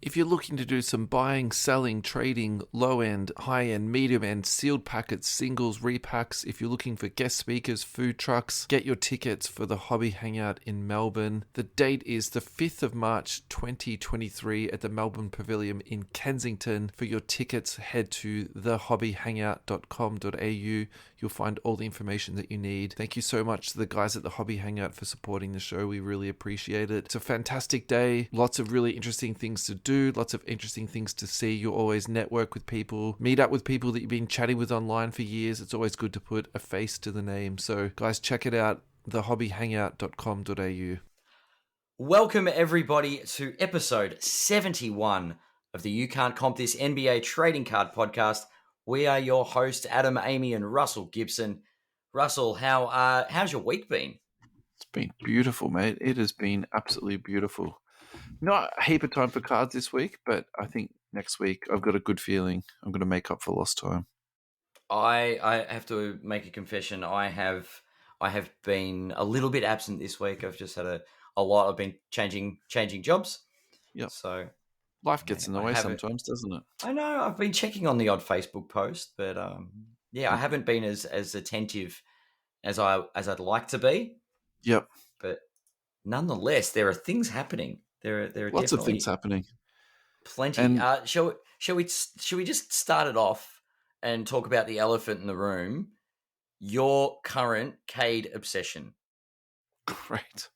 If you're looking to do some buying, selling, trading, low-end, high-end, medium-end, sealed packets, singles, repacks, if you're looking for guest speakers, food trucks, get your tickets for the Hobby Hangout in Melbourne. The date is the 5th of March 2023 at the Melbourne Pavilion in Kensington. For your tickets, head to thehobbyhangout.com.au. You'll find all the information that you need. Thank you so much to the guys at the Hobby Hangout for supporting the show. We really appreciate it. It's a fantastic day. Lots of really interesting things to do. Lots of interesting things to see. You'll always network with people, meet up with people that you've been chatting with online for years. It's always good to put a face to the name. So guys, check it out, thehobbyhangout.com.au. Welcome everybody to episode 71 of the You Can't Comp This NBA Trading Card Podcast. We are your hosts, Adam, Amy, and Russell Gibson. Russell, how's your week been? It's been beautiful, mate. It has been absolutely beautiful. Not a heap of time for cards this week, but I think next week I've got a good feeling I'm going to make up for lost time. I have to make a confession. I have been a little bit absent this week. I've just had a lot. I've been changing jobs. Yeah. So life gets in the way sometimes, doesn't it? I know. I've been checking on the odd Facebook post, but I haven't been as attentive as I'd like to be. Yep. But nonetheless, there are things happening. There are lots of things happening. Plenty. And shall we just start it off and talk about the elephant in the room? Your current Cade obsession. Great.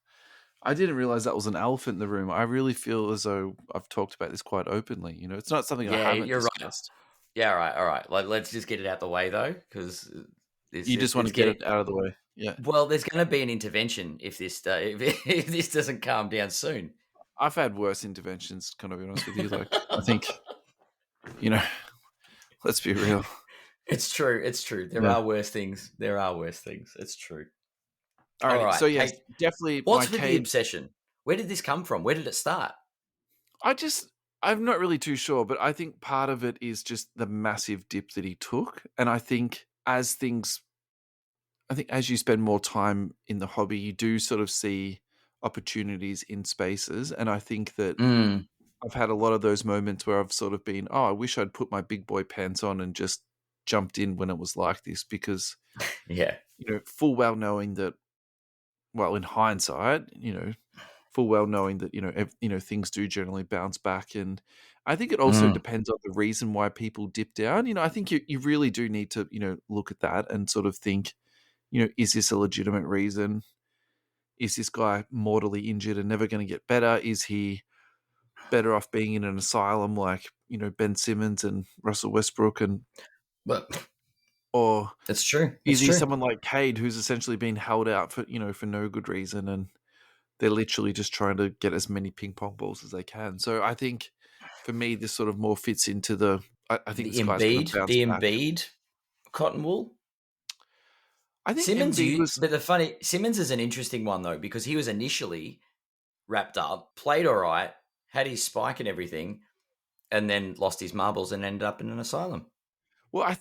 I didn't realize that was an elephant in the room. I really feel as though I've talked about this quite openly. You know, it's not something I haven't discussed. Right. Yeah, all right. Let's just get it out the way though, because you just want to get it out of the way. Yeah. Well, there's going to be an intervention if this doesn't calm down soon. I've had worse interventions. Can I be honest with you? Like, I think, let's be real. It's true. There are worse things. It's true. All right. So yes, hey, definitely. What's with the obsession? Where did this come from? Where did it start? I'm not really too sure, but I think part of it is just the massive dip that he took. And I think as you spend more time in the hobby, you do sort of see opportunities in spaces. And I think that I've had a lot of those moments where I've sort of been, I wish I'd put my big boy pants on and just jumped in when it was like this, because, full well knowing that, well, in hindsight, full well knowing that, things do generally bounce back. And I think it also depends on the reason why people dip down. I think you really do need to, look at that and sort of think, is this a legitimate reason? Is this guy mortally injured and never going to get better? Is he better off being in an asylum like, Ben Simmons and Russell Westbrook or that's true. Is he someone like Cade who's essentially been held out for no good reason, and they're literally just trying to get as many ping pong balls as they can? So I think for me, this sort of more fits into the Embiid cotton wool. I think Simmons is an interesting one though, because he was initially wrapped up, played all right, had his spike and everything, and then lost his marbles and ended up in an asylum. Well,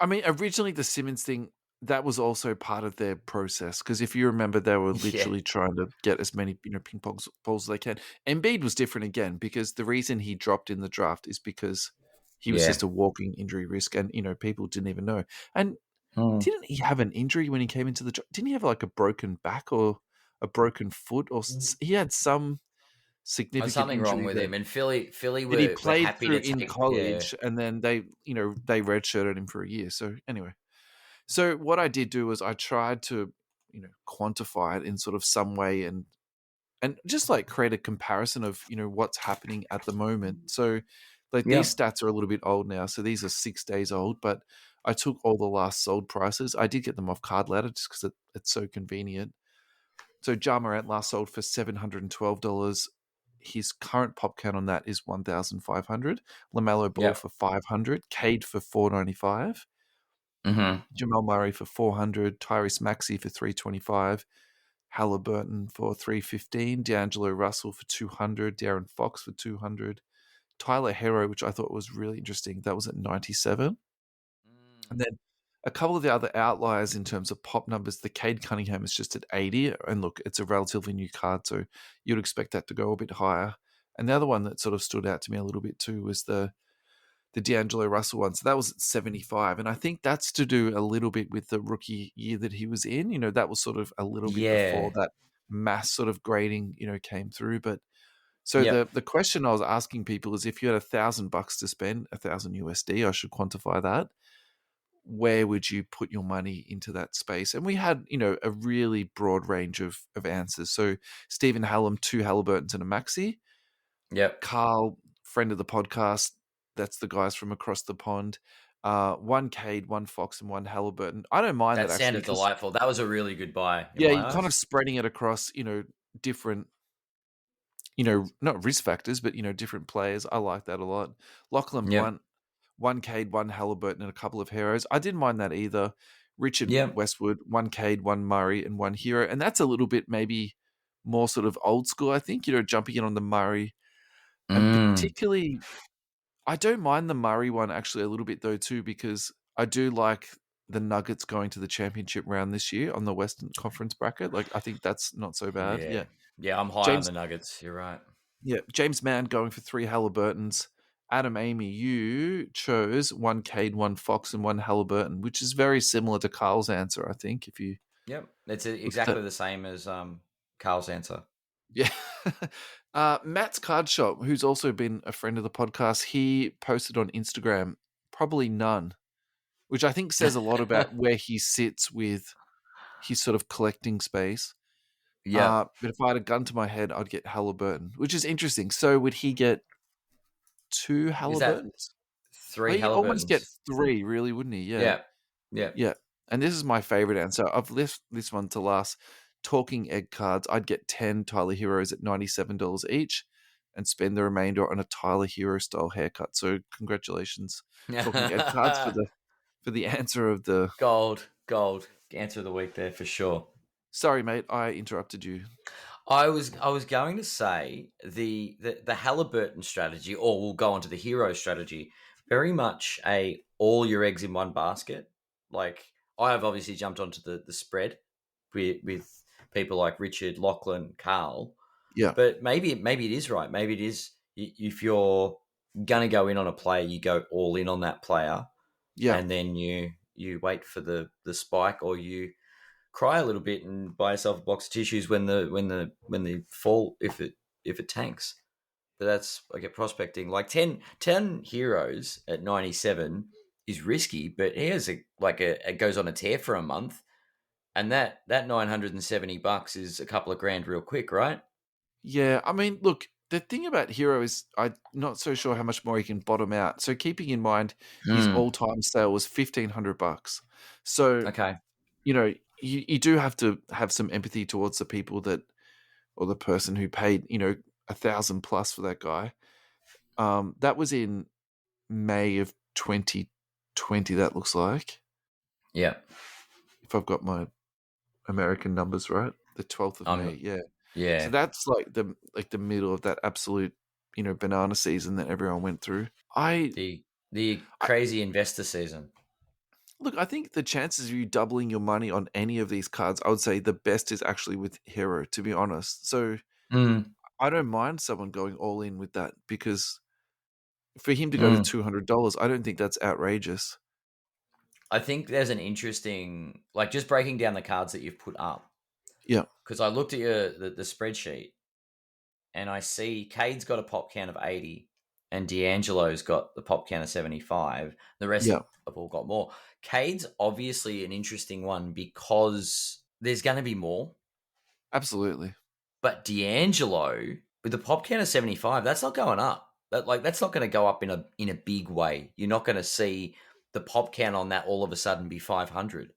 originally the Simmons thing, that was also part of their process, because if you remember, they were literally trying to get as many ping pong balls as they can. Embiid was different again, because the reason he dropped in the draft is because he was just a walking injury risk, and people didn't even know. And didn't he have an injury when he came into the draft? Didn't he have like a broken back or a broken foot, or he had some significant something wrong with him? And Philly were he played happy through to in college, and then they redshirted him for a year. So anyway, so what I did do was I tried to quantify it in sort of some way and just like create a comparison of what's happening at the moment. So these stats are a little bit old now, so these are 6 days old, but I took all the last sold prices. I did get them off Card Ladder just because it's so convenient. So Ja Morant last sold for $712. His current pop count on that is 1,500. LaMelo Ball for 500. Cade for 495. Jamal Murray for 400. Tyrese Maxey for 325. Halliburton for 315. D'Angelo Russell for 200. De'Aaron Fox for 200. Tyler Hero, which I thought was really interesting, that was at 97. And then a couple of the other outliers in terms of pop numbers, the Cade Cunningham is just at 80. And look, it's a relatively new card, so you'd expect that to go a bit higher. And the other one that sort of stood out to me a little bit too was the D'Angelo Russell one. So that was at 75. And I think that's to do a little bit with the rookie year that he was in. That was sort of a little bit before Yeah. that mass sort of grading, came through. But so Yep. the question I was asking people is, if you had $1,000 to spend, 1,000 USD, I should quantify that, where would you put your money into that space? And we had, a really broad range of answers. So Stephen Hallam, 2 Halliburtons and a Maxi. Yep. Carl, friend of the podcast, that's the guys from across the pond. 1 Cade, 1 Fox, and 1 Halliburton. I don't mind That that actually sounded because, delightful. That was a really good buy in yeah, my you're kind of eyes. spreading it across, different, not risk factors, but, different players. I like that a lot. Lachlan Yep. Blunt, 1 Cade, 1 Halliburton, and a couple of heroes. I didn't mind that either. Richard Yep. Westwood, 1 Cade, 1 Murray, and 1 hero. And that's a little bit maybe more sort of old school, I think, jumping in on the Murray. And Mm. particularly, I don't mind the Murray one actually a little bit though too, because I do like the Nuggets going to the championship round this year on the Western Conference bracket. Like, I think that's not so bad. Yeah. Yeah. Yeah, I'm high on James the Nuggets. You're right. Yeah, James Mann going for 3 Halliburtons. Adam Amy, you chose 1 Cade, 1 Fox, and 1 Halliburton, which is very similar to Carl's answer, I think, if you Yep. It's look at that. exactly the same as Carl's answer. Yeah. Matt's Card Shop, who's also been a friend of the podcast, he posted on Instagram, probably none, which I think says a lot about where he sits with his sort of collecting space. Yep. But if I had a gun to my head, I'd get Halliburton, which is interesting. So would he get 2 Is that Halliburtons? 3 He'd almost get Halliburtons? 3, really, wouldn't he? Yeah. Yeah. Yeah. Yeah. And this is my favorite answer. I've left this one to last. Talking egg cards, I'd get 10 Tyler Heroes at $97 each and spend the remainder on a Tyler Hero style haircut. So congratulations, Talking egg cards, for the answer of the... Gold. Answer of the week there for sure. Sorry, mate, I interrupted you. I was going to say the Halliburton strategy, or we'll go on to the hero strategy, very much a all your eggs in one basket. Like, I have obviously jumped onto the spread with people like Richard, Lachlan, Carl. Yeah. But maybe it is right. Maybe it is, if you're gonna go in on a player, you go all in on that player, Yeah. and then you wait for the spike, or you cry a little bit and buy yourself a box of tissues when the fall, if it tanks. But that's like a prospecting. Like 10 heroes at 97 is risky, but here's it goes on a tear for a month, and that $970 is a couple of grand real quick, right? Yeah. I mean, look, the thing about Hero is I'm not so sure how much more he can bottom out. So keeping in mind his all-time sale was $1,500. So, Okay. You do have to have some empathy towards the people that, or the person who paid, 1,000 plus for that guy. That was in May of 2020. That looks like, Yeah. if I've got my American numbers right, the 12th of May. Yeah. Yeah. So that's like the middle of that absolute, banana season that everyone went through. The crazy investor season. Look, I think the chances of you doubling your money on any of these cards, I would say the best is actually with Hero, to be honest. So I don't mind someone going all in with that, because for him to go to $200, I don't think that's outrageous. I think there's an interesting, like, just breaking down the cards that you've put up. Yeah. Because I looked at the spreadsheet, and I see Cade's got a pop count of 80, and D'Angelo's got the pop count of 75. The rest have all got more. Cade's obviously an interesting one because there's going to be more. Absolutely. But D'Angelo, with the pop count of 75, that's not going up. That's not going to go up in a big way. You're not going to see the pop count on that all of a sudden be 500.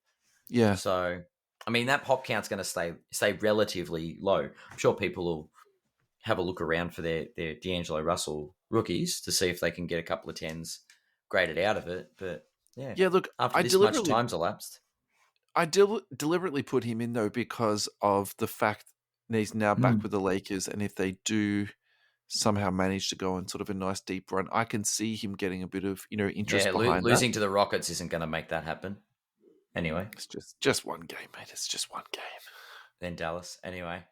Yeah. So, I mean, that pop count's going to stay relatively low. I'm sure people will have a look around for their D'Angelo Russell rookies to see if they can get a couple of 10s graded out of it. But Yeah, look, after this much time's elapsed, I deliberately put him in though because of the fact that he's now back with the Lakers, and if they do somehow manage to go on sort of a nice deep run, I can see him getting a bit of interest behind losing that. to the Rockets isn't going to make that happen. Anyway, it's just one game, mate. It's just one game. Then Dallas. Anyway,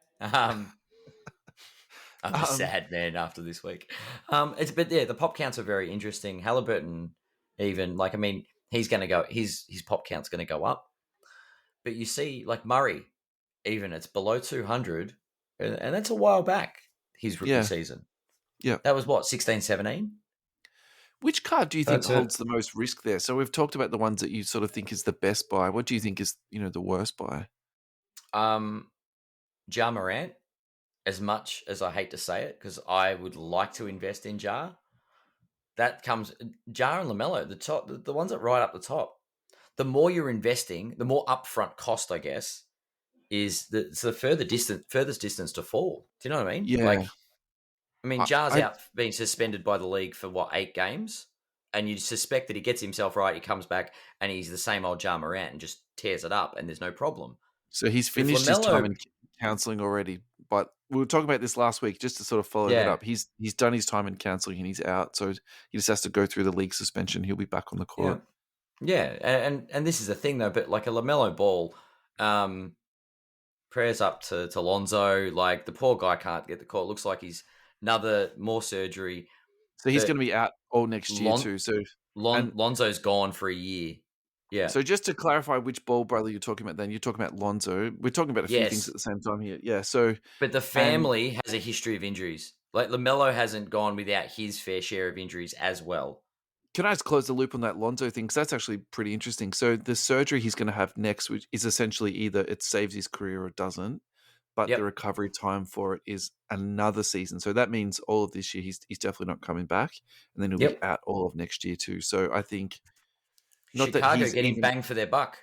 I'm a sad man after this week. But yeah, the pop counts are very interesting. Halliburton, even like, I mean, he's going to go. His pop count's going to go up. But you see, like Murray, even it's below 200, and that's a while back. His rookie Yeah, season. yeah. That was what 16, 17? Which card do you think That's it. holds the most risk there? So we've talked about the ones that you sort of think is the best buy. What do you think is, the worst buy? Ja Morant. As much as I hate to say it, because I would like to invest in Ja, that comes Ja and LaMelo, the ones that right up the top. The more you're investing, the more upfront cost, I guess, is it's the furthest distance to fall. Do you know what I mean? Yeah, Like, I mean, I, Ja's I out being suspended by the league for what, 8 games, and you suspect that he gets himself right, he comes back, and he's the same old Ja Morant and just tears it up, and there's no problem. so he's With finished his time LaMelo, in counselling already, but we were talking about this last week just to sort of follow that yeah, up. He's done his time in counselling and he's out, so he just has to go through the league suspension. He'll be back on the yeah. court. Yeah, and this is the thing though, but like a LaMelo Ball, prayers up to Lonzo. Like the poor guy can't get the call. It looks like he's more surgery. So he's going But to be out all next year too. So and Lonzo's gone for a year. Yeah. so just to clarify which Ball brother you're talking about, then you're talking about Lonzo. We're talking about a few things Yes, at the same time here. Yeah. So but the and family has a history of injuries. Like LaMelo hasn't gone without his fair share of injuries as well. can I just close the loop on that Lonzo thing? Because that's actually pretty interesting. So the surgery he's going to have next, which is essentially either it saves his career or it doesn't, but the Yep. recovery time for it is another season. So that means all of this year he's definitely not coming back, and then he'll be Yep. out all of next year too. So I think not that Chicago he's getting even. bang for their buck.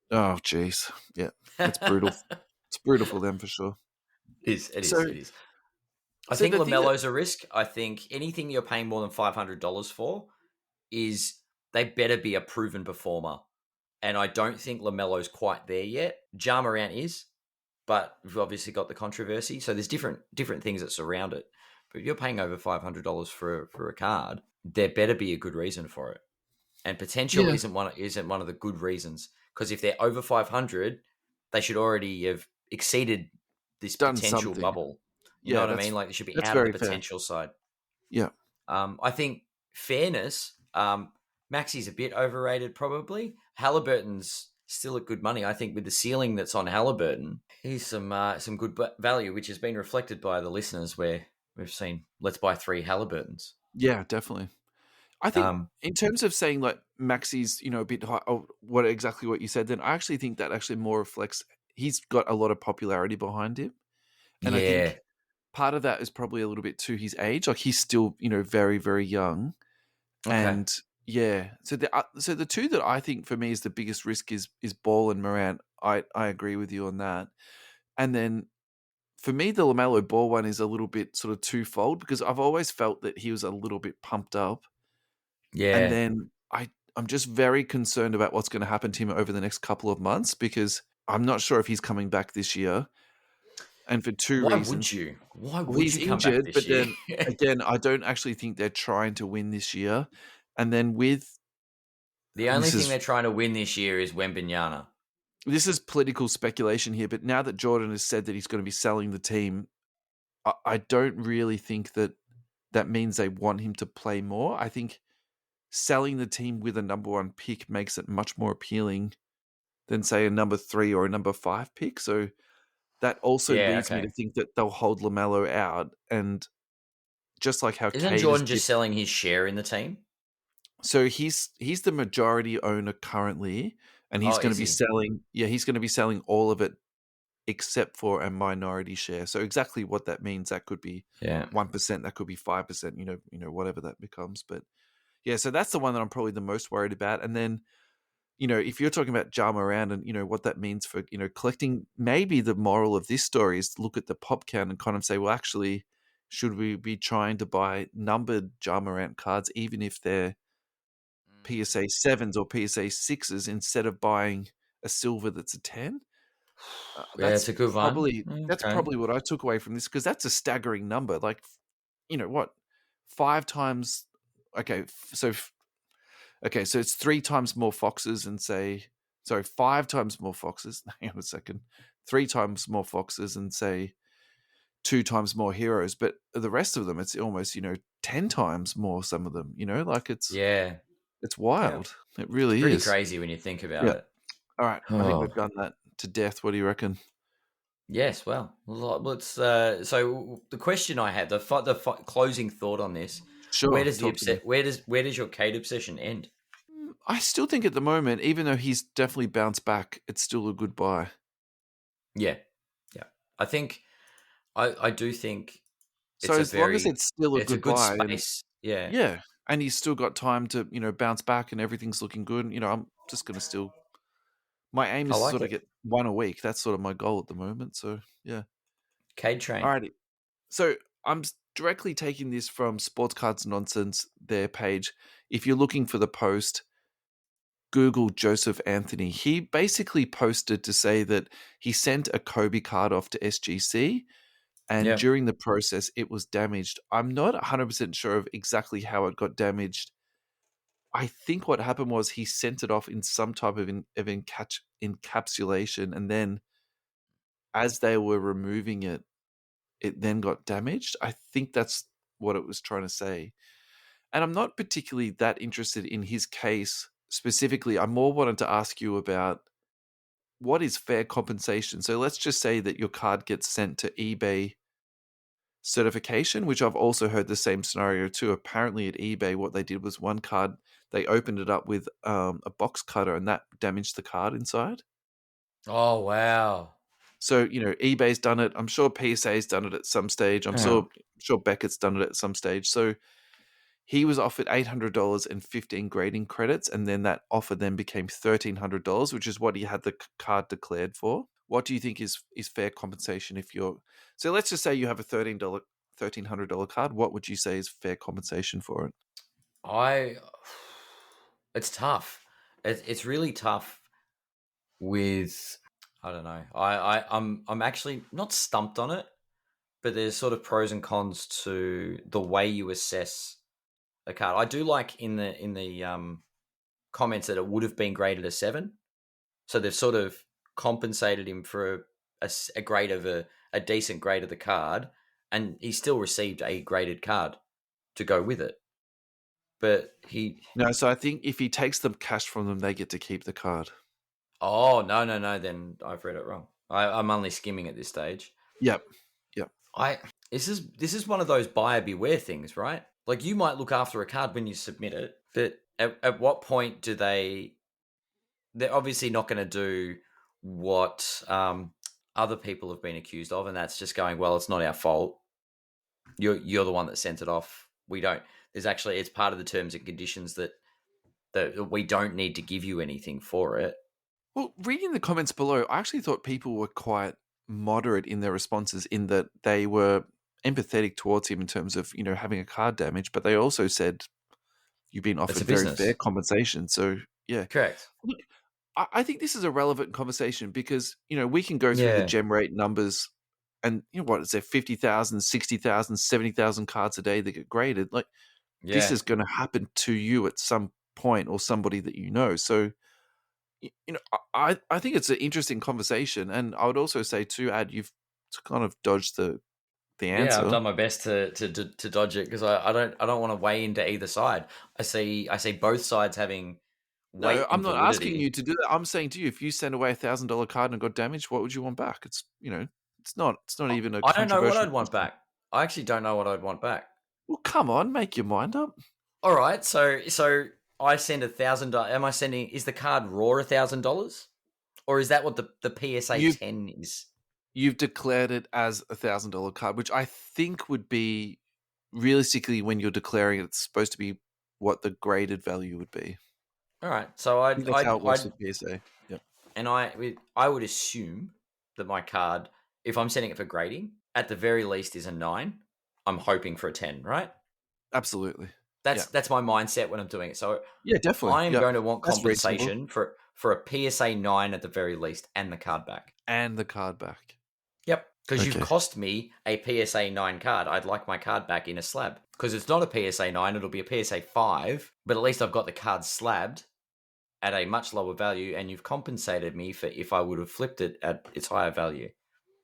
Oh, jeez, yeah, it's brutal. It's brutal for them for sure. It is. It is. So, It is. I so think the thing that LaMelo's a risk. I think anything you're paying more than $500 for is they better be a proven performer. And I don't think LaMelo's quite there yet. Ja Morant is, but we've obviously got the controversy. So there's different things that surround it. But if you're paying over $500 for a card, there better be a good reason for it. And potential yeah isn't one of the good reasons, because if they're over 500, they should already have exceeded this done potential something. bubble. You know Yeah, what I mean? Like they should be that's out of the very fair. potential side. Yeah. I think fairness, Maxi's a bit overrated probably. Halliburton's still at good money. I think with the ceiling that's on Halliburton, he's some good value, which has been reflected by the listeners where we've seen let's buy 3 Halliburtons. Yeah, definitely. I think Um, in terms of saying like Maxi's, a bit high, exactly what you said, then I actually think that actually more reflects he's got a lot of popularity behind him. And I yeah. think part of that is probably a little bit to his age. Like he's still, very, very young. Okay. And yeah, so the two that I think for me is the biggest risk is Ball and Morant. I agree with you on that. And then for me, the LaMelo Ball one is a little bit sort of twofold because I've always felt that he was a little bit pumped up. And Yeah. then I'm just very concerned about what's going to happen to him over the next couple of months because I'm not sure if he's coming back this year. And for two Why reasons. would you? Why Well, would he's you come back injured, this but year? then again, I don't actually think they're trying to win this year. And then The only this thing is they're trying to win this year is Wembanyama. this is political speculation here, but now that Jordan has said that he's going to be selling the team, I don't really think that means they want him to play more. I think selling the team with a number 1 pick makes it much more appealing than say a number 3 or a number 5 pick. So that also Yeah, leads me okay. to think that they'll hold LaMelo out, and just like how Isn't Cade is Jordan just selling his share in the team? so he's the majority owner currently, and he's Oh, going to is be he? selling. Yeah, he's going to be selling all of it except for a minority share. So exactly what that means, that could be Yeah. 1%, that could be 5%. Whatever that becomes. But yeah, so that's the one that I'm probably the most worried about. And then if you're talking about Ja Morant and what that means for collecting, maybe the moral of this story is to look at the pop count and kind of say, well, actually, should we be trying to buy numbered Ja Morant cards, even if they're PSA 7s or PSA 6s instead of buying a silver that's a 10. Yeah, it's a good one. That's Okay. probably what I took away from this because that's a staggering number. Like, what? 5 times. Okay, so it's 3 times more foxes and say, sorry, 5 times more foxes. Hang on a second. 3 times more foxes and say 2 times more heroes, but the rest of them, it's almost 10 times more. Some of them, like it's Yeah. wild. It It's really pretty is. crazy when you think about Yeah. it. All right, I think Oh. we've done that to death. What do you reckon? Yes, well, let's. So the question I had, closing thought on this: where Sure, does talk to me. where does your Cade obsession end? I still think at the moment, even though he's definitely bounced back, it's still a good buy. Yeah, yeah. I think I do think So as long as it's still a it's a good good buy, and space. Yeah, yeah, and he's still got time to bounce back, and everything's looking good. I'm just gonna still. My aim I is to like sort of it. get one a week. That's sort of my goal at the moment. So yeah. Cade train. Alrighty. So I'm directly taking this from Sports Cards Nonsense, their page. If you're looking for the post, Google Joseph Anthony. He basically posted to say that he sent a Kobe card off to SGC, and Yeah. during the process, it was damaged. I'm not 100% sure of exactly how it got damaged. I think what happened was he sent it off in some type of encapsulation, and then as they were removing it, it then got damaged. I think that's what it was trying to say. And I'm not particularly that interested in his case specifically. I more wanted to ask you about what is fair compensation. So let's just say that your card gets sent to eBay certification, which I've also heard the same scenario too. Apparently at eBay, what they did was one card, they opened it up with a box cutter and that damaged the card inside. Oh wow. So, eBay's done it. I'm sure PSA's done it at some stage. I'm sure Beckett's done it at some stage. So he was offered $800 and 15 grading credits, and then that offer then became $1,300, which is what he had the card declared for. What do you think is fair compensation if you're... So let's just say you have a $1,300 card. What would you say is fair compensation for it? I. It's tough. It's really tough with. I don't know. I'm actually not stumped on it, but there's sort of pros and cons to the way you assess a card. I do like in the comments that it would have been graded a 7, so they've sort of compensated him for a grade of a decent grade of the card, and he still received a graded card to go with it. But he. No, so I think if he takes the cash from them, they get to keep the card. Oh no! Then I've read it wrong. I'm only skimming at this stage. Yep. I this is one of those buyer beware things, right? Like you might look after a card when you submit it, but at what point do they're obviously not going to do what other people have been accused of, and that's just going, well, it's not our fault. You're the one that sent it off. We don't. There's actually it's part of the terms and conditions that we don't need to give you anything for it. Well, reading the comments below, I actually thought people were quite moderate in their responses, in that they were empathetic towards him in terms of, having a card damage, but they also said you've been It's a offered very fair business, compensation. So, yeah. correct? Look, I think this is a relevant conversation because, we can go through the Yeah, gem rate numbers and, what is there, 50,000, 60,000, 70,000 cards a day that get graded. Like, this yeah. is going to happen to you at some point, or somebody that you know. So, I think it's an interesting conversation, and I would also say too, Ad, you've kind of dodged the Yeah, I've answer. done my best to dodge it because I don't want to weigh into either side. I see both sides having No, weight I'm and not asking validity. you to do that. I'm saying to you, if you send away $1,000 card and got damaged, what would you want back? It's not even a I don't know what controversial I'd want question. back. I actually don't know what I'd want back. Well, come on, make your mind up. All right, so I send $1,000. Am I sending? Is the card raw $1,000, or is that what the PSA You've 10 is? you've declared it as $1,000 card, which I think would be realistically, when you're declaring it, it's supposed to be what the graded value would be. All right, so I think that's how it works with PSA. Yep. I would assume that my card, if I'm sending it for grading, at the very least is a 9. I'm hoping for a 10, right? Absolutely. Yeah. That's my mindset when I'm doing it. So Yeah, definitely. I am Yeah. going to want That's reasonable. compensation for a PSA 9 at the very least and the card back. And the card back. Yep. Because you've Okay. cost me a PSA 9 card. I'd like my card back in a slab. Because it's not a PSA 9, it'll be a PSA 5, but at least I've got the card slabbed at a much lower value, and you've compensated me for if I would have flipped it at its higher value.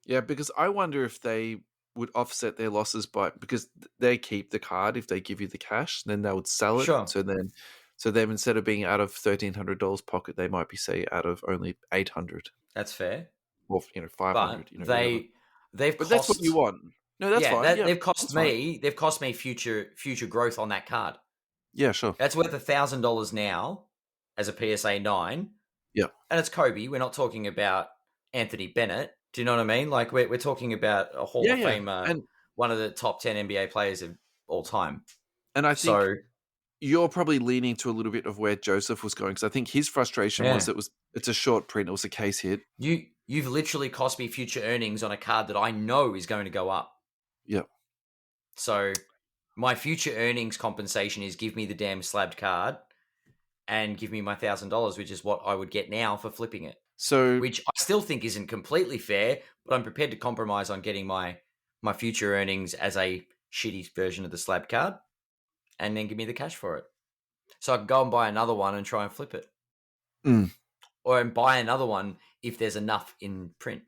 Yeah, because I wonder if they would offset their losses because they keep the card if they give you the cash, then they would sell it. Sure. So then instead of being out of $1,300 pocket, they might be say out of only 800 That's fair. or But 500, whatever. they've But that's what you cost want. No, that's fine. Yeah, they've cost that's fine. me future growth on that card. Yeah, sure. That's worth $1,000 now as a PSA 9. Yeah. And it's Kobe. We're not talking about Anthony Bennett. Do you know what I mean? Like we're talking about a Hall of Famer, And one of the top 10 NBA players of all time. I think So you're probably leaning to a little bit of where Joseph was going, because I think his frustration was it's a short print. It was a case hit. You've literally cost me future earnings on a card that I know is going to go up. Yeah. So my future earnings compensation is give me the damn slabbed card and give me my $1,000, which is what I would get now for flipping it. So, which I still think isn't completely fair, but I'm prepared to compromise on getting my future earnings as a shitty version of the slab card and then give me the cash for it. So I can go and buy another one and try and flip it. Or buy another one if there's enough in print.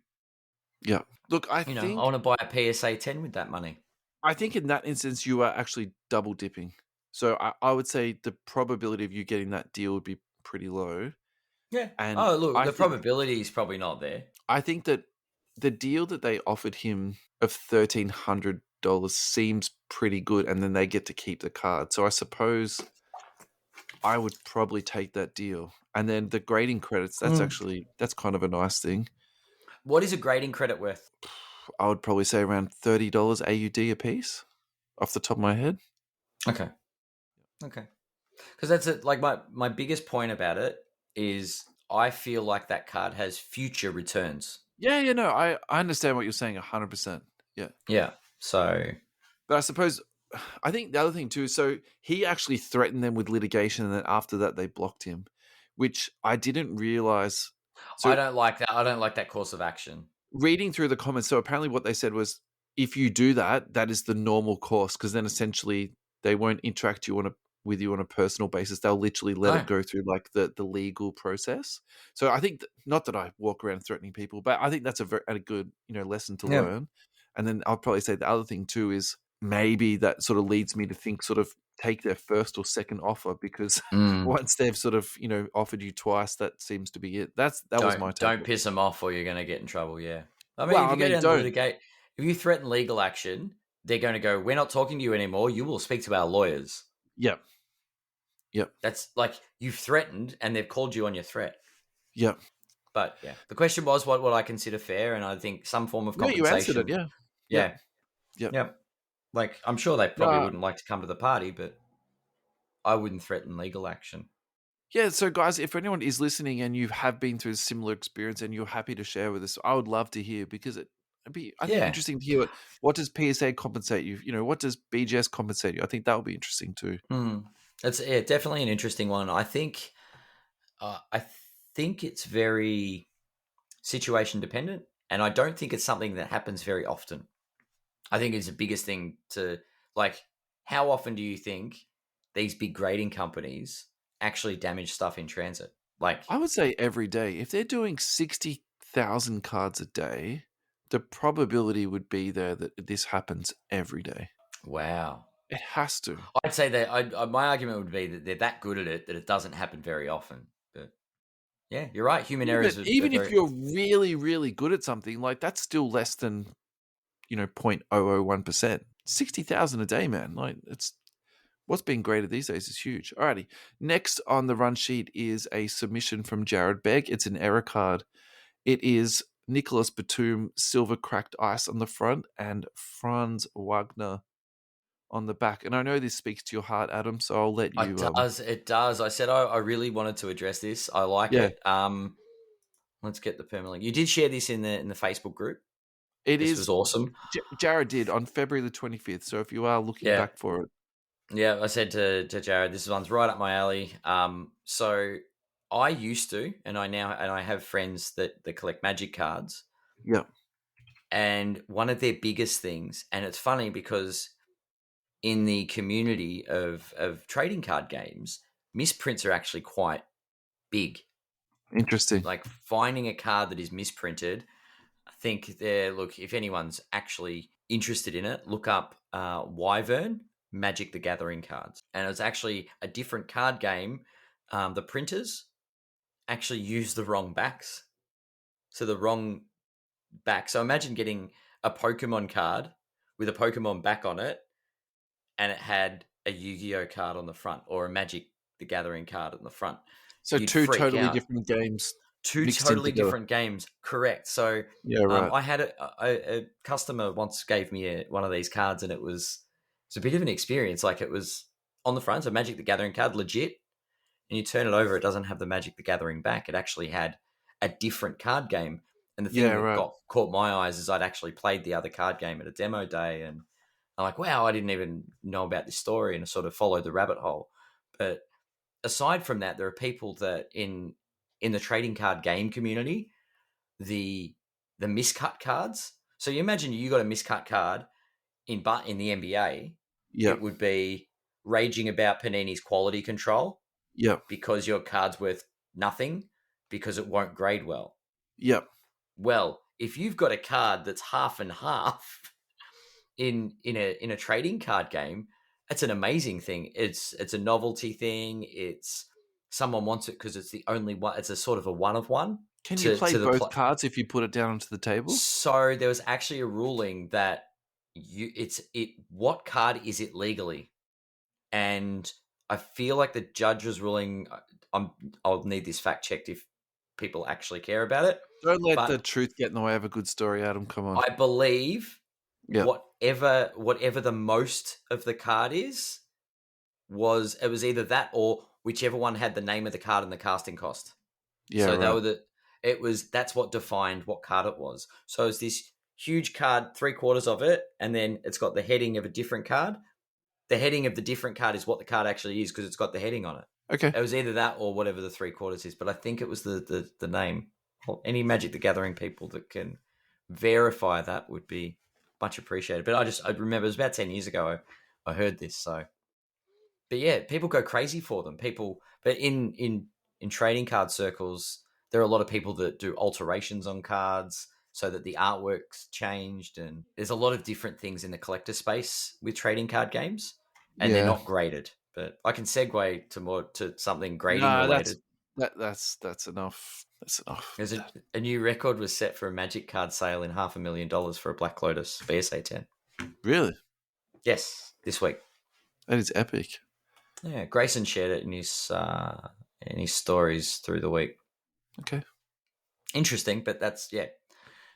Yeah. Look, I I want to buy a PSA 10 with that money. I think in that instance, you are actually double dipping. So I would say the probability of you getting that deal would be pretty low. Yeah. And the probability is probably not there. I think that the deal that they offered him of $1,300 seems pretty good, and then they get to keep the card. So I suppose I would probably take that deal. And then the grading credits, that's kind of a nice thing. What is a grading credit worth? I would probably say around $30 AUD a piece off the top of my head. Okay. Because that's it. Like my biggest point about it is I feel like that card has future returns. Yeah, no, I understand what you're saying 100%. Yeah. Yeah. So, but I suppose, I think the other thing too, so he actually threatened them with litigation, and then after that they blocked him, which I didn't realize. So I don't like that. I don't like that course of action. Reading through the comments, so apparently what they said was, if you do that, that is the normal course, because then essentially they won't interact with you on a personal basis. They'll literally let it go through like the legal process. So I think not that I walk around threatening people, but I think that's a good lesson to learn. And then I'll probably say the other thing too is maybe that sort of leads me to think sort of take their first or second offer, because once they've sort of offered you twice, that seems to be it. That was my take. Don't piss them off or you're going to get in trouble. Yeah, I mean, if you go down to litigate, if you threaten legal action, they're going to go, we're not talking to you anymore. You will speak to our lawyers. Yep. That's like you've threatened and they've called you on your threat. Yep. But yeah, the question was what I consider fair, and I think some form of compensation. You answered it. Yeah. Yeah. Like I'm sure they probably wouldn't like to come to the party, but I wouldn't threaten legal action. Yeah, so guys, if anyone is listening and you have been through a similar experience and you're happy to share with us, I would love to hear, because it'd be interesting to hear what does PSA compensate you? What does BGS compensate you? I think that would be interesting too. It's definitely an interesting one. I think it's very situation dependent, and I don't think it's something that happens very often. I think it's the biggest thing to like. How often do you think these big grading companies actually damage stuff in transit? Like, I would say every day. If they're doing 60,000 cards a day, the probability would be there that this happens every day. Wow. It has to. I'd say that my argument would be that they're that good at it that it doesn't happen very often. But yeah, you're right. Human errors. Even if you're really, really good at something, like that's still less than 0.001%. 60,000 a day, man. Like it's what's being graded these days is huge. Alrighty. Next on the run sheet is a submission from Jared Begg. It's an error card. It is Nicholas Batum, silver cracked ice on the front, and Franz Wagner on the back. And I know this speaks to your heart, Adam, so I'll let you... It does. I said I really wanted to address this. I like it. Let's get the permalink. You did share this in the Facebook group. This was awesome. Jared did on February the 25th, so if you are looking back for it. Yeah, I said to Jared, this one's right up my alley. So I used to, and I have friends that collect Magic cards. Yeah. And one of their biggest things, and it's funny because in the community of trading card games, misprints are actually quite big. Interesting. Like finding a card that is misprinted, I think if anyone's actually interested in it, look up Wyvern Magic the Gathering cards. And it was actually a different card game. The printers actually used the wrong backs. So the wrong back. So imagine getting a Pokemon card with a Pokemon back on it, and it had a Yu-Gi-Oh card on the front or a Magic the Gathering card on the front. So You'd two freak totally out. different games Two mixed in totally together. different games. Correct. So Yeah, right. I had a customer once gave me one of these cards, and it was a bit of an experience. Like, it was on the front, a Magic the Gathering card, legit. And you turn it over, it doesn't have the Magic the Gathering back. It actually had a different card game. And the thing Yeah, that right. caught my eyes is I'd actually played the other card game at a demo day, and I'm like, wow, I didn't even know about this story, and I sort of followed the rabbit hole. But aside from that, there are people that in the trading card game community, the miscut cards. So you imagine you got a miscut card in the NBA, Yeah, it would be raging about Panini's quality control yeah, because your card's worth nothing because it won't grade well. yeah. Well, if you've got a card that's half and half in a trading card game, it's an amazing thing. It's a novelty thing. It's someone wants it because it's the only one. It's a sort of a one of one. Can you play both cards if you put it down onto the table? So there was actually a ruling that what card is it legally? And I feel like the judge was ruling. I'll need this fact checked if people actually care about it. Don't let the truth get in the way of a good story, Adam. Come on. I believe Yeah. whatever the most of the card is, it was either that or whichever one had the name of the card and the casting cost. Yeah, so right. that's what defined what card it was. So it's this huge card, 3/4 of it, and then it's got the heading of a different card. The heading of the different card is what the card actually is because it's got the heading on it. Okay. It was either that or whatever the 3/4 is, but I think it was the name. Any Magic the Gathering people that can verify that would be much appreciated. But I remember it was about 10 years ago I heard this. So, but yeah, people go crazy for them. But in trading card circles, there are a lot of people that do alterations on cards so that the artwork's changed, and there's a lot of different things in the collector space with trading card games, and they're not graded. But I can segue to something grading related. That's enough. That's enough. There's a new record was set for a Magic card sale in $500,000 for a Black Lotus PSA 10. Really? Yes, this week. That is epic. Yeah, Grayson shared it in his stories through the week. Okay. Interesting, but that's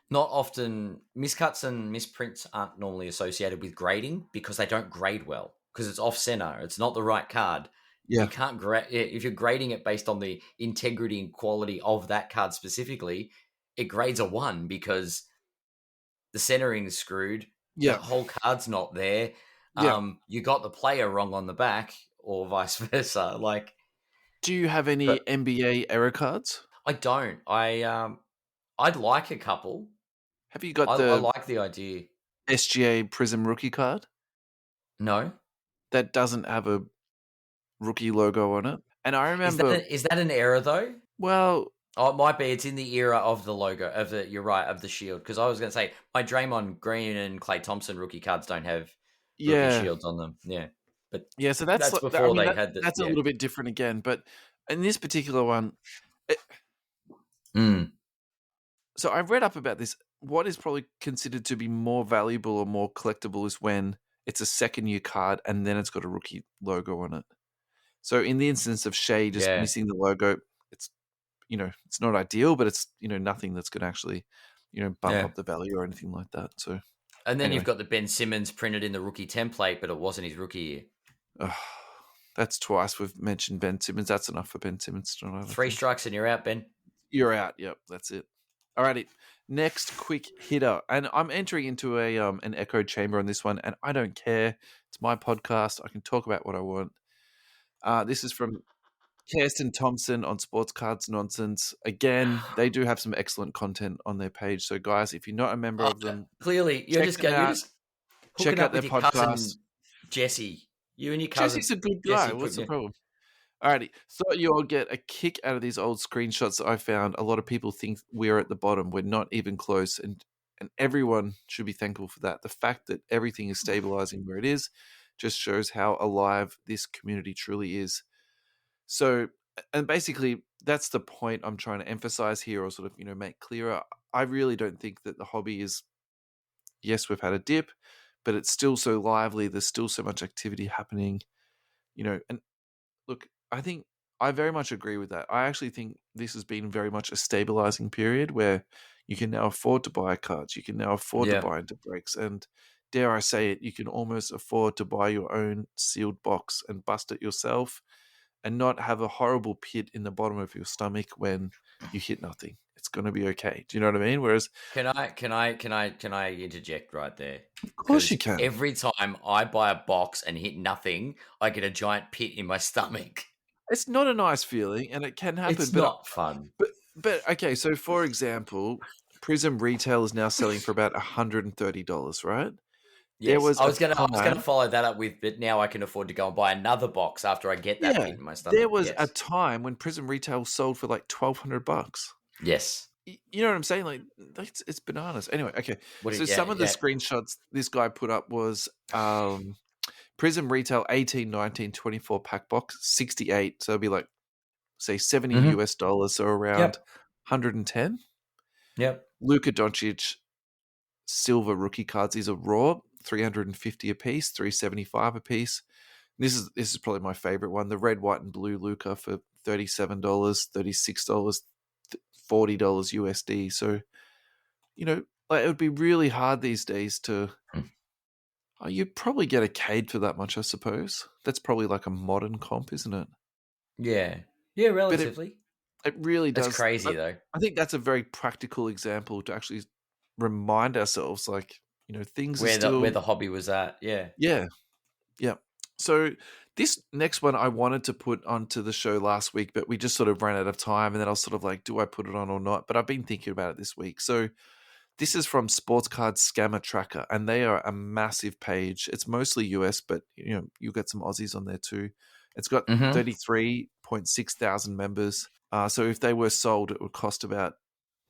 not often. Miscuts and misprints aren't normally associated with grading because they don't grade well because it's off center. It's not the right card. Yeah. You can't grade if you're grading it based on the integrity and quality of that card specifically. It grades a 1 because the centering is screwed. Yeah. The whole card's not there. Yeah. You got the player wrong on the back, or vice versa. Like, do you have any NBA error cards? I don't. I'd like a couple. Have you got I like the idea. SGA Prism rookie card? No. That doesn't have a rookie logo on it. And I remember... Is that an error, though? Well... Oh, it might be. It's in the era of the logo, you're right, of the shield. Because I was going to say, my Draymond Green and Klay Thompson rookie cards don't have rookie shields on them. Yeah. But yeah, so that's before they had that's a little bit different again. But in this particular one... So I've read up about this. What is probably considered to be more valuable or more collectible is when it's a second-year card and then it's got a rookie logo on it. So in the instance of Shea just missing the logo, it's it's not ideal, but it's nothing that's going to actually bump up the value or anything like that. So and then you've got the Ben Simmons printed in the rookie template, but it wasn't his rookie year. That's twice we've mentioned Ben Simmons. That's enough for Ben Simmons. 3 strikes and you're out, Ben. You're out. Yep, that's it. Alrighty, next quick hitter, and I'm entering into an echo chamber on this one, and I don't care. It's my podcast. I can talk about what I want. This is from Kirsten Thompson on Sports Cards Nonsense. Again, they do have some excellent content on their page. So, guys, if you're not a member of them, clearly you're just check out their podcast. Cousin Jesse, you and your cousin. Jesse's a good guy. What's the problem? Alrighty, thought you all get a kick out of these old screenshots that I found. A lot of people think we're at the bottom. We're not even close. And And everyone should be thankful for that. The fact that everything is stabilizing where it is just shows how alive this community truly is. So, and basically, that's the point I'm trying to emphasize here, or sort of, make clearer. I really don't think that the hobby is, yes, we've had a dip, but it's still so lively. There's still so much activity happening, and look, I think I very much agree with that. I actually think this has been very much a stabilizing period where you can now afford to buy cards. You can now afford to Yeah. buy into breaks. And dare I say it, you can almost afford to buy your own sealed box and bust it yourself and not have a horrible pit in the bottom of your stomach when you hit nothing. It's going to be okay. Do you know what I mean? Whereas, Can I interject right there? of course Because you can. every time I buy a box and hit nothing, I get a giant pit in my stomach. It's not a nice feeling, and it can happen. It's not fun. But okay. So for example, Prism Retail is now selling for about $130, right? There Yes, was a I was gonna time, follow that up with, but now I can afford to go and buy another box after I get that yeah, pit in my there stomach. was a Yes, time when Prism Retail sold for like $1,200. yes. You know what I'm saying? Like, it's bananas. Anyway, okay. What? So Yeah, some of the yeah. screenshots this guy put up was Prism Retail 18, 19, 24 pack box 68. So it'd be like, say, 70 Mm-hmm. US dollars, so around Yep. 110. Yep. Luka Doncic silver rookie cards. These are raw, 350 a piece, 375 a piece. This is probably my favorite one. The red, white, and blue Luka for $37, $36, $40 USD. So, like, it would be really hard these days to. Oh, you'd probably get a Cade for that much, I suppose. That's probably like a modern comp, isn't it? Yeah. Yeah. But it Relatively. it really That's does. crazy though. I think that's a very practical example to actually remind ourselves, like, things are Where still. the hobby was at. Yeah. Yeah, yeah. So this next one I wanted to put onto the show last week, but we just sort of ran out of time, and then I was sort of like, do I put it on or not? But I've been thinking about it this week. So this is from Sports Card Scammer Tracker, and they are a massive page. It's mostly US, but you'll get some Aussies on there too. It's got Mm-hmm. 33.6 thousand members. So if they were sold, it would cost about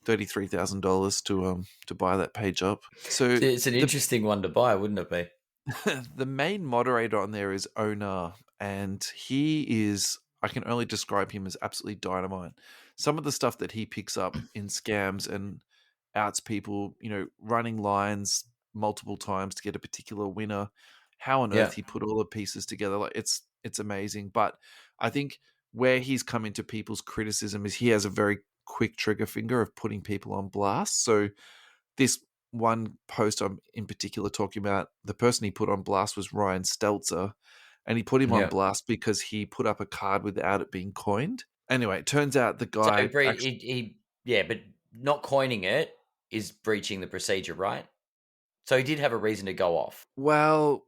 $33,000 to buy that page up. So It's an the interesting one to buy, wouldn't it be? the main moderator on there is Onar, and he is, I can only describe him as absolutely dynamite. Some of the stuff that he picks up in scams and outs people, running lines multiple times to get a particular winner. How on Yeah. earth he put all the pieces together, like it's amazing. But I think where he's come into people's criticism is he has a very quick trigger finger of putting people on blast. So this one post I'm in particular talking about, the person he put on blast was Ryan Stelzer, and he put him on Yeah. blast because he put up a card without it being coined. Anyway, it turns out the So guy actually, yeah, but not coining it is breaching the procedure, right? So he did have a reason to go off. well,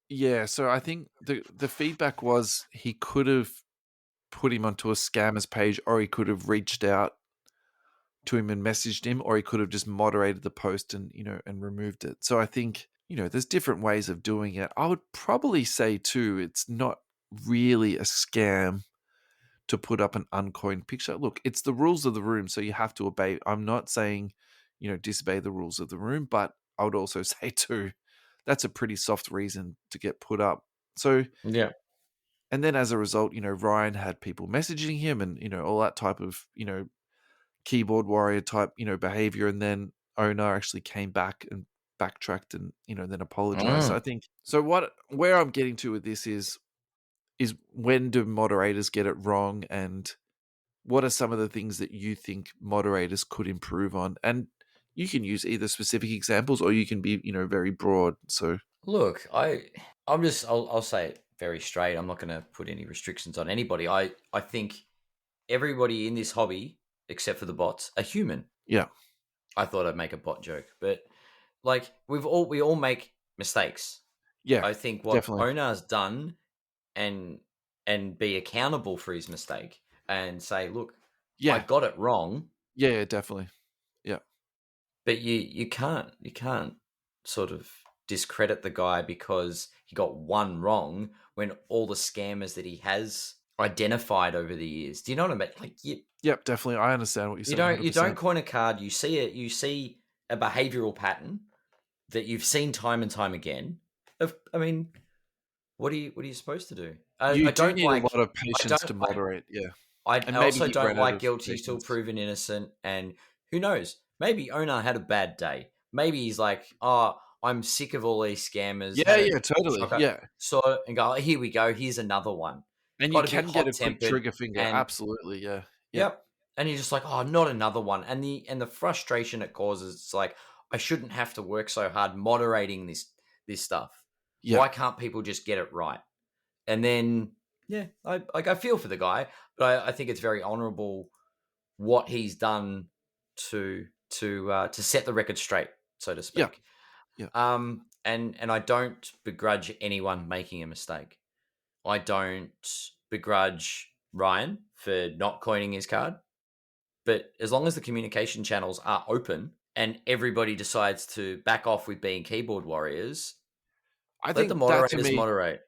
yeah. So I think the feedback was he could have put him onto a scammers page, or he could have reached out to him and messaged him, or he could have just moderated the post and and removed it. So I think there's different ways of doing it. I would probably say too, it's not really a scam to put up an uncoined picture. Look, it's the rules of the room, so you have to obey. I'm not saying disobey the rules of the room, but I would also say too, that's a pretty soft reason to get put up. So, Yeah. and then as a result, Ryan had people messaging him and all that type of keyboard warrior type, behavior. And then Onar actually came back and backtracked and, then apologized. So I Mm. think, so where I'm getting to with this is when do moderators get it wrong, and what are some of the things that you think moderators could improve on? And you can use either specific examples or you can be, very broad. So Look, I'll say it very straight. I'm not going to put any restrictions on anybody. I think everybody in this hobby, except for the bots, are human. yeah, I thought I'd make a bot joke, but like we all make mistakes. yeah, I think what definitely. Onar's done and be accountable for his mistake and say, look, I Yeah, got it wrong, yeah, definitely. Yeah. but you can't sort of discredit the guy because he got one wrong when all the scammers that he has identified over the years. Do you know what I mean? Like Yep, definitely. I understand what you're saying you 100%. don't coin a card, you see it, you see a behavioral pattern that you've seen time and time again. I mean, what are you supposed to do? You I do don't need a like. lot of I patience don't to like. moderate, yeah. I And maybe also he don't ran out like of guilty till patience. proven innocent. And who knows? Maybe Ona had a bad day. Maybe he's like, oh, I'm sick of all these scammers. Yeah, Had a yeah, totally, shocker, yeah. saw it and go, oh, here we go. Here's another one. And you Got a bit can get hot a quick tempered, trigger finger, and absolutely, yeah. Yeah, yep. And you're just like, oh, not another one. And the frustration it causes, it's like, I shouldn't have to work so hard moderating this stuff. yeah, Why can't people just get it right? And then, yeah, I feel for the guy, but I think it's very honourable what he's done to set the record straight, so to yeah, speak. yeah. And I don't begrudge anyone making a mistake. I don't begrudge Ryan for not coining his card. But as long as the communication channels are open and everybody decides to back off with being keyboard warriors, I let the think that to moderators me, moderate.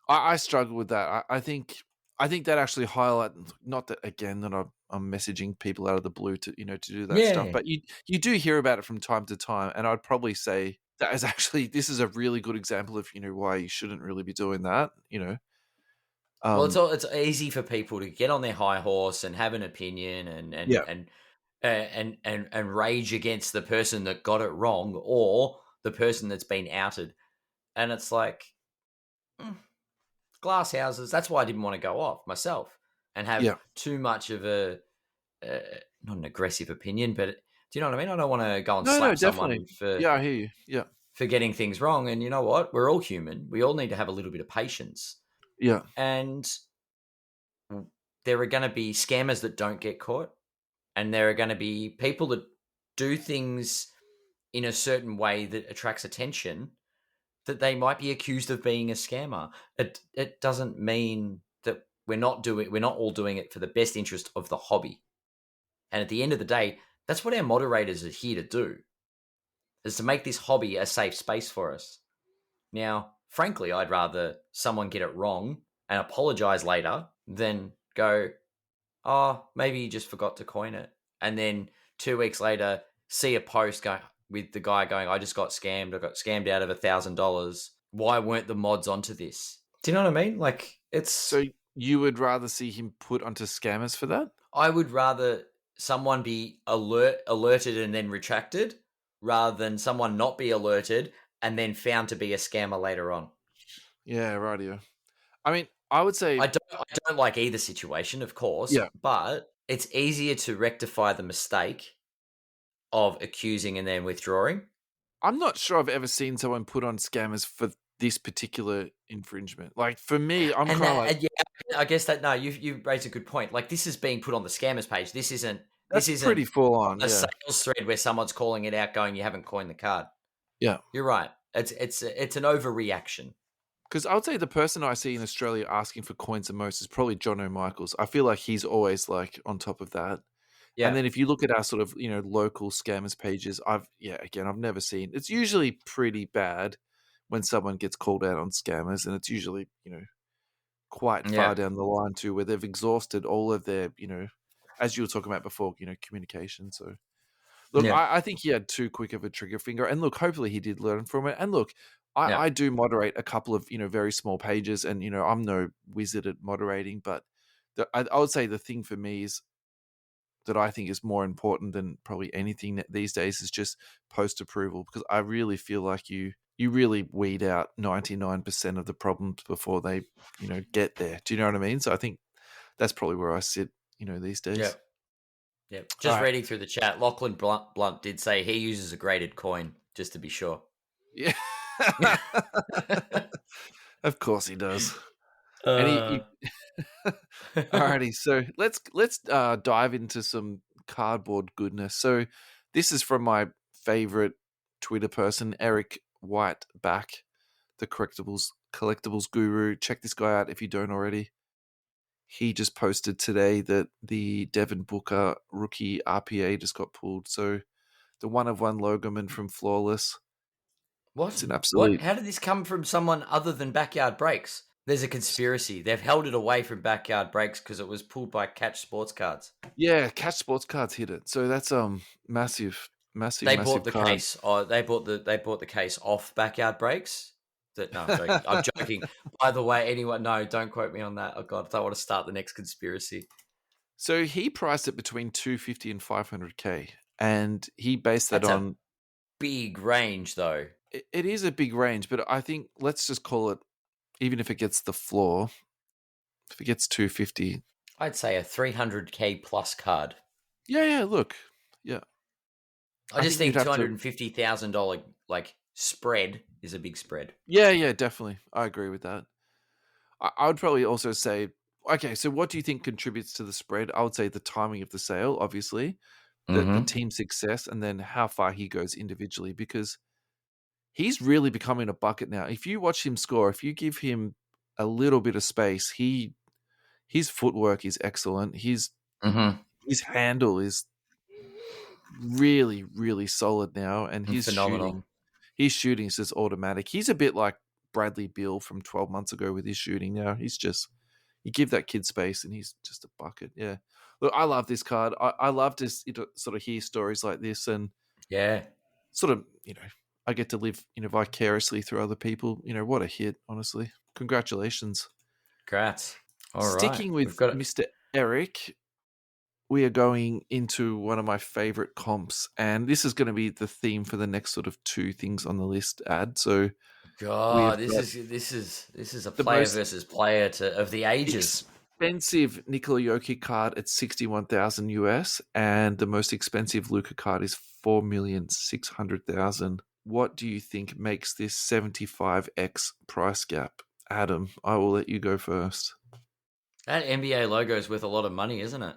I struggle with that. I think that actually highlight, not that again that I'm messaging people out of the blue to to do that stuff, Yeah. but you do hear about it from time to time, and I'd probably say that is actually this is a really good example of why you shouldn't really be doing that. Well, Um, it's easy for people to get on their high horse and have an opinion yeah, and rage against the person that got it wrong or the person that's been outed. And it's like glass houses. That's why I didn't want to go off myself and have yeah, too much of a not an aggressive opinion, but do you know what I mean? I don't want to go and no, no, slap definitely, someone for yeah, I hear you, yeah, getting things wrong. And you know what? We're all human. We all need to have a little bit of patience. yeah, And there are going to be scammers that don't get caught, and there are going to be people that do things in a certain way that attracts attention that they might be accused of being a scammer. It doesn't mean that we're not all doing it for the best interest of the hobby. And at the end of the day, that's what our moderators are here to do, is to make this hobby a safe space for us. Now, frankly, I'd rather someone get it wrong and apologize later than go, oh, maybe you just forgot to coin it. And then 2 weeks later, see a post with the guy going, I just got scammed. I got scammed out of $1,000. Why weren't the mods onto this? Do you know what I mean? Like, So you would rather see him put onto scammers for that? I would rather someone be alerted and then retracted rather than someone not be alerted and then found to be a scammer later on. Yeah, rightio. I mean, I would say, I don't like either situation, of course, yeah, but it's easier to rectify the mistake of accusing and then withdrawing. I'm not sure I've ever seen someone put on scammers for this particular infringement. Like for me, I'm And kind of that, like, yeah, I guess that no, you raised a good point. Like this is being put on the scammers page. This that's isn't pretty full on. a Yeah, sales thread where someone's calling it out, going, "You haven't coined the card." yeah. You're right. It's an overreaction. Because I would say the person I see in Australia asking for coins the most is probably John O'Michaels. I feel like he's always like on top of that. And Yeah, then if you look at our sort of local scammers pages, I've never seen. It's usually pretty bad when someone gets called out on scammers, and it's usually quite yeah, far down the line too, where they've exhausted all of their as you were talking about before, communication. So look, yeah, I think he had too quick of a trigger finger, and look, hopefully he did learn from it. And look, yeah, I do moderate a couple of very small pages, and I'm no wizard at moderating, but I would say the thing for me is that I think is more important than probably anything these days is just post approval, because I really feel like you really weed out 99% of the problems before they get there. Do you know what I mean? So I think that's probably where I sit these yeah, days. yeah. All Just right. reading through the chat, Lachlan Blunt did say he uses a graded coin, just to be sure. Yeah. Of course he does. And uh, alrighty, so let's dive into some cardboard goodness. So this is from my favorite Twitter person, Eric Whiteback, the collectibles guru. Check this guy out if you don't already. He just posted today that the Devin Booker rookie RPA just got pulled. So the one of one Logoman from Flawless. what? It's an What? absolute, How did this come from someone other than Backyard Breaks? There's a conspiracy. They've held it away from Backyard Breaks because it was pulled by Catch Sports Cards. yeah, Catch Sports Cards hit it. So that's massive, Massive, They bought massive the card. case. Oh, they bought the case off Backyard Breaks. No, I'm joking. I'm joking. By the way, anyone, no, don't quote me on that. Oh God, I don't want to start the next conspiracy. So he priced it between 250 and 500K, and he based that That's a on. big range, though. It is a big range, but I think let's just call it, even if it gets the floor, if it gets 250. I'd say a 300K plus card. Yeah, look. Yeah. I I just think you'd think have to. $250,000 like spread is a big spread. Yeah, definitely. I agree with that. I would probably also say, okay, so what do you think contributes to the spread? I would say the timing of the sale, obviously, the Mm-hmm. team success, and then how far he goes individually, because he's really becoming a bucket now. If you watch him score, if you give him a little bit of space, his footwork is excellent. Mm-hmm. His handle is really, really solid now, and Phenomenal. his shooting is just automatic. He's a bit like Bradley Beal from 12 months ago with his shooting now. He's just, you give that kid space and he's just a bucket. Yeah. Look, I love this card. I love to sort of hear stories like this, and Yeah. sort of, I get to live, vicariously through other people. What a hit, honestly. Congratulations. Congrats. All right. Sticking We've with got it. Mr. Eric, we are going into one of my favorite comps, and this is going to be the theme for the next sort of two things on the list. So we've God, this got is a the player most versus player of the ages. expensive Nikola Jokic card at 61,000 US, and the most expensive Luka card is 4,600,000. What do you think makes this 75x price gap? Adam, I will let you go first. That NBA logo is worth a lot of money, isn't it?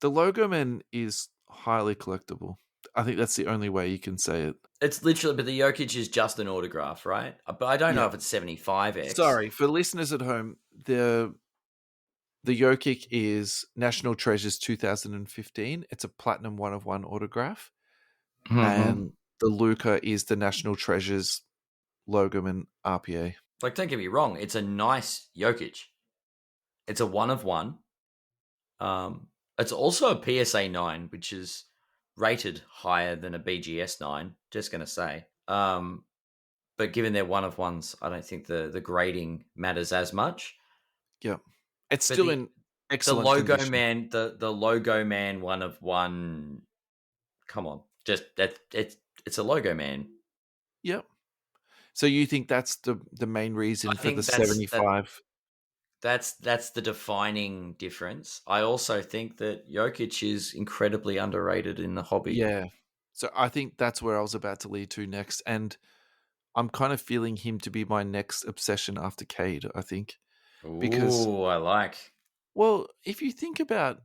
The Logoman is highly collectible. I think that's the only way you can say it. It's literally, but the Jokic is just an autograph, right? But I don't know Yeah. if it's 75x. Sorry, for listeners at home, the Jokic is National Treasures 2015. It's a platinum 1 of 1 autograph. Mm-hmm. And the Luka is the National Treasures Logoman RPA. Like, don't get me wrong, it's a nice Jokic. It's a 1 of 1. It's also a PSA 9, which is rated higher than a BGS 9. Just gonna say. But given they're 1 of 1s, I don't think the grading matters as much. Yeah. It's But still in the excellent logo condition. man, the logo man 1 of 1. Come on, just that it's a logo man. Yep. So you think that's the main reason I for the think that's 75? that's the defining difference. I also think that Jokic is incredibly underrated in the hobby. Yeah. So I think that's where I was about to lead to next. And I'm kind of feeling him to be my next obsession after Cade, I think. Because, Ooh, I like. well, if you think about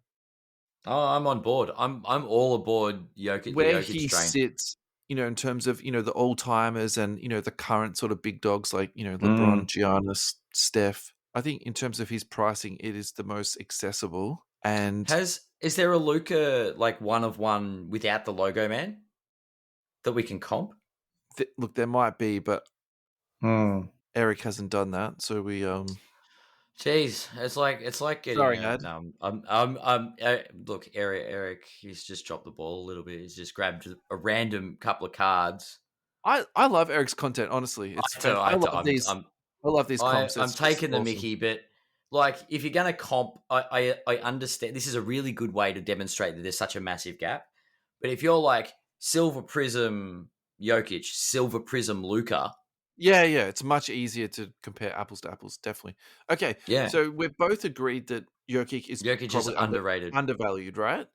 Oh, I'm on board. I'm all aboard Jokic, the where Jokic he train. sits, in terms of, the old timers and, the current sort of big dogs like, Mm. LeBron, Giannis, Steph, I think in terms of his pricing, it is the most accessible. And Is there a Luka like 1 of 1 without the logo man that we can comp? look, there might be, but Hmm. Eric hasn't done that. So we, Jeez, it's like getting sorry, a Ad. no. Look, Eric, he's just dropped the ball a little bit. He's just grabbed a random couple of cards. I love Eric's content, honestly. It's I do, I I do, love these. I love these comps. I'm It's just taking the awesome. Mickey, but like if you're gonna comp, I understand this is a really good way to demonstrate that there's such a massive gap. But if you're like Silver Prism Jokic, Silver Prism Luka, Yeah. It's much easier to compare apples to apples, definitely. Okay, yeah, so we've both agreed that Jokic is Jokic is probably underrated. undervalued, right?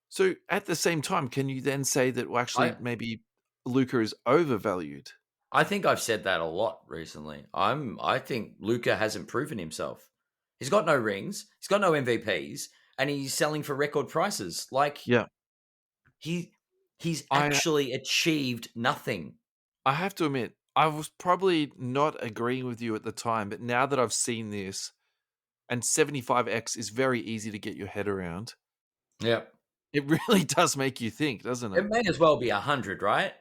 So at the same time, can you then say that, well, actually I maybe Luca is overvalued? I think I've said that a lot recently. I think Luka hasn't proven himself. He's got no rings, he's got no MVPs, and he's selling for record prices. Like Yeah, he he's I actually achieved nothing. I have to admit, I was probably not agreeing with you at the time, but now that I've seen this, and 75x is very easy to get your head around, Yep. it really does make you think, doesn't it? It may as well be 100, right?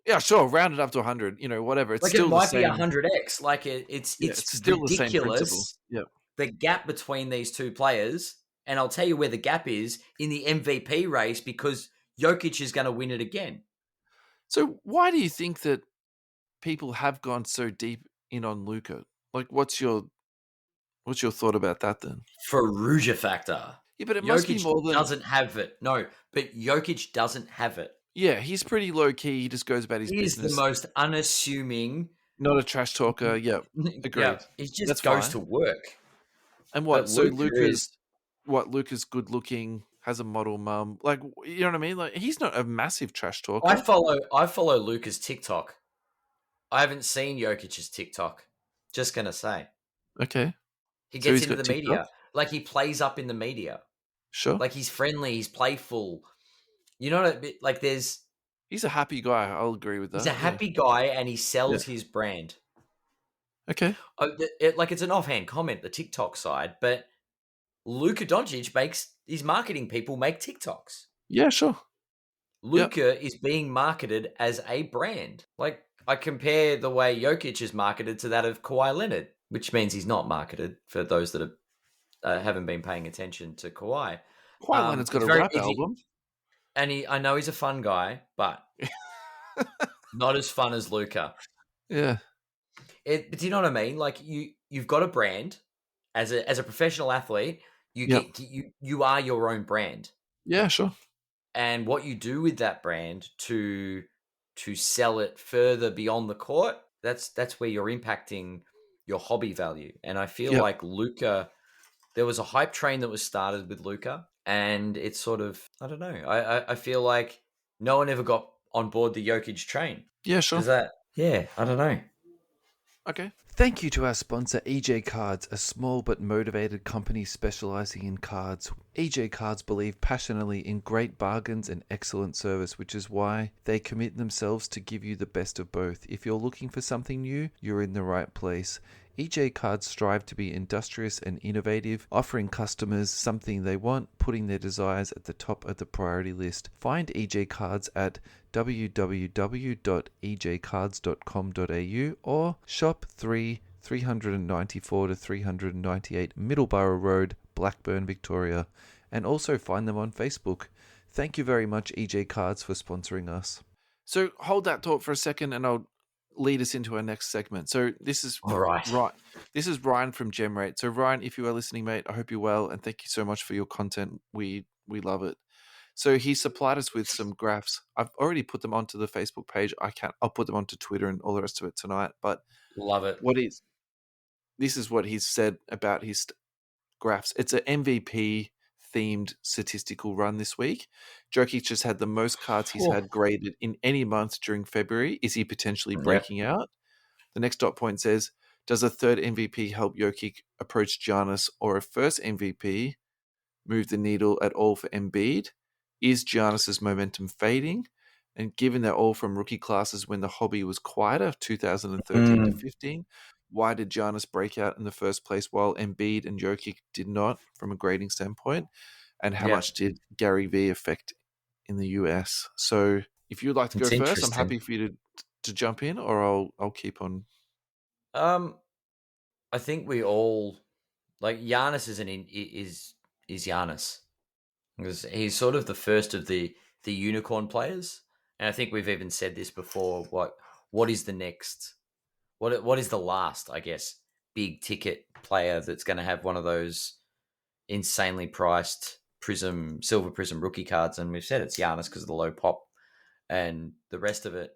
Yeah, sure, round it up to 100, whatever. It's Like it still the might be same. 100x. Like it's Yeah, it's it's still the same principle. ridiculous Yeah. the gap between these two players. And I'll tell you where the gap is in the MVP race because Jokic is going to win it again. So why do you think that people have gone so deep in on Luka? Like, what's your thought about that then? Ferrugia factor. Yeah, but it must be Jokic more than. doesn't have it. No, but Jokic doesn't have it. Yeah, he's pretty low key. He just goes about his He is the business. most unassuming. Not a trash talker. Yeah, Yeah, agreed. he just That's goes fine. to work. And But what? So Luca is. Luca's good looking, has a model mum. Like, you know what I mean? Like, he's not a massive trash I talker. follow Luca's TikTok. I haven't seen Jokic's TikTok. Just gonna say. Okay. He So gets he's into got the TikTok. media. Like he plays up in the media. Sure. Like he's friendly, he's playful. You know what I mean? Like He's a happy guy. I'll agree with he's a that. Yeah. happy guy and he Yeah. sells his brand. Okay. Like it's an offhand comment, the TikTok side, but Luka Doncic makes his marketing people make TikToks. Yeah, sure. Yep. Luka is being marketed as a brand. Like I compare the way Jokic is marketed to that of Kawhi Leonard, which means he's not marketed for those that haven't been paying attention to Kawhi. Kawhi Leonard's got It's a very rap easy, album. and I know he's a fun guy, but not as fun as Luka. Yeah. But do you know what I mean? Like you've got a brand as a professional athlete. Yep. You are your own brand, Yeah, sure. and what you do with that brand to sell it further beyond the court, that's where you're impacting your hobby value. And I feel Yep. like Luka, there was a hype train that was started with Luka, and it's sort of, I don't know. I feel like no one ever got on board the Jokic train. Yeah, sure. Is that? Yeah, I don't know. Okay. Thank you to our sponsor, EJ Cards, a small but motivated company specializing in cards. EJ Cards believe passionately in great bargains and excellent service, which is why they commit themselves to give you the best of both. If you're looking for something new, you're in the right place. EJ Cards strive to be industrious and innovative, offering customers something they want, putting their desires at the top of the priority list. Find EJ Cards at www.ejcards.com.au or shop 394 to 398 Middleborough Road, Blackburn, Victoria, and also find them on Facebook. Thank you very much, EJ Cards, for sponsoring us. So hold that thought for a second and I'll lead us into our next segment. So this is All right. This is Ryan from GemRate. So Ryan, if you are listening, mate, I hope you're well and thank you so much for your content. We love it. So he supplied us with some graphs. I've already put them onto the Facebook page. I'll put them onto Twitter and all the rest of it tonight. But Love it. this is what he's said about his graphs. It's an MVP themed statistical run this week. Jokic just had the most cards he's had graded in any month during February. Is he potentially breaking out? The next dot point says, does a third MVP help Jokic approach Giannis, or a first MVP move the needle at all for Embiid? Is Giannis's momentum fading? And given they're all from rookie classes when the hobby was quieter, 2013 to 15, why did Giannis break out in the first place while Embiid and Jokic did not, from a grading standpoint? And how much did Gary Vee affect in the US? So if you'd like to go first, I'm happy for you to jump in, or I'll keep on. I think we all like Giannis is Giannis, because he's sort of the first of the unicorn players, and I think we've even said this before. What is the next? What is the last? I guess big ticket player that's going to have one of those insanely priced silver prism rookie cards, and we've said it's Giannis because of the low pop and the rest of it.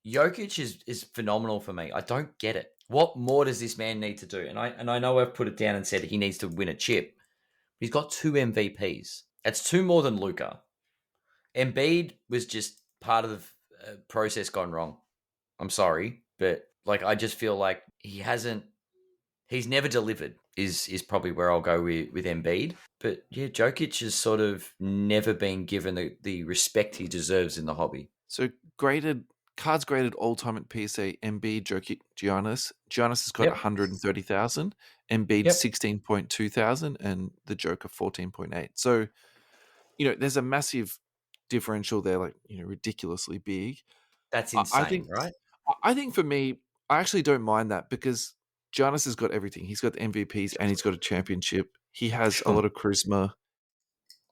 Jokic is phenomenal for me. I don't get it. What more does this man need to do? And I know I've put it down and said he needs to win a chip. He's got 2 MVPs. That's 2 more than Luka. Embiid was just part of the process gone wrong. I'm sorry, but like I just feel like he's never delivered is probably where I'll go with Embiid. But yeah, Jokic has sort of never been given the respect he deserves in the hobby. So cards graded all time at PSA: Embiid, Jokic, Giannis. Giannis has got 130,000, Embiid 16.2 thousand, and the Joker 14.8. So, there's a massive differential there, like, ridiculously big. That's insane, right? I think for me, I actually don't mind that because Giannis has got everything. He's got the MVPs and he's got a championship. He has a lot of charisma.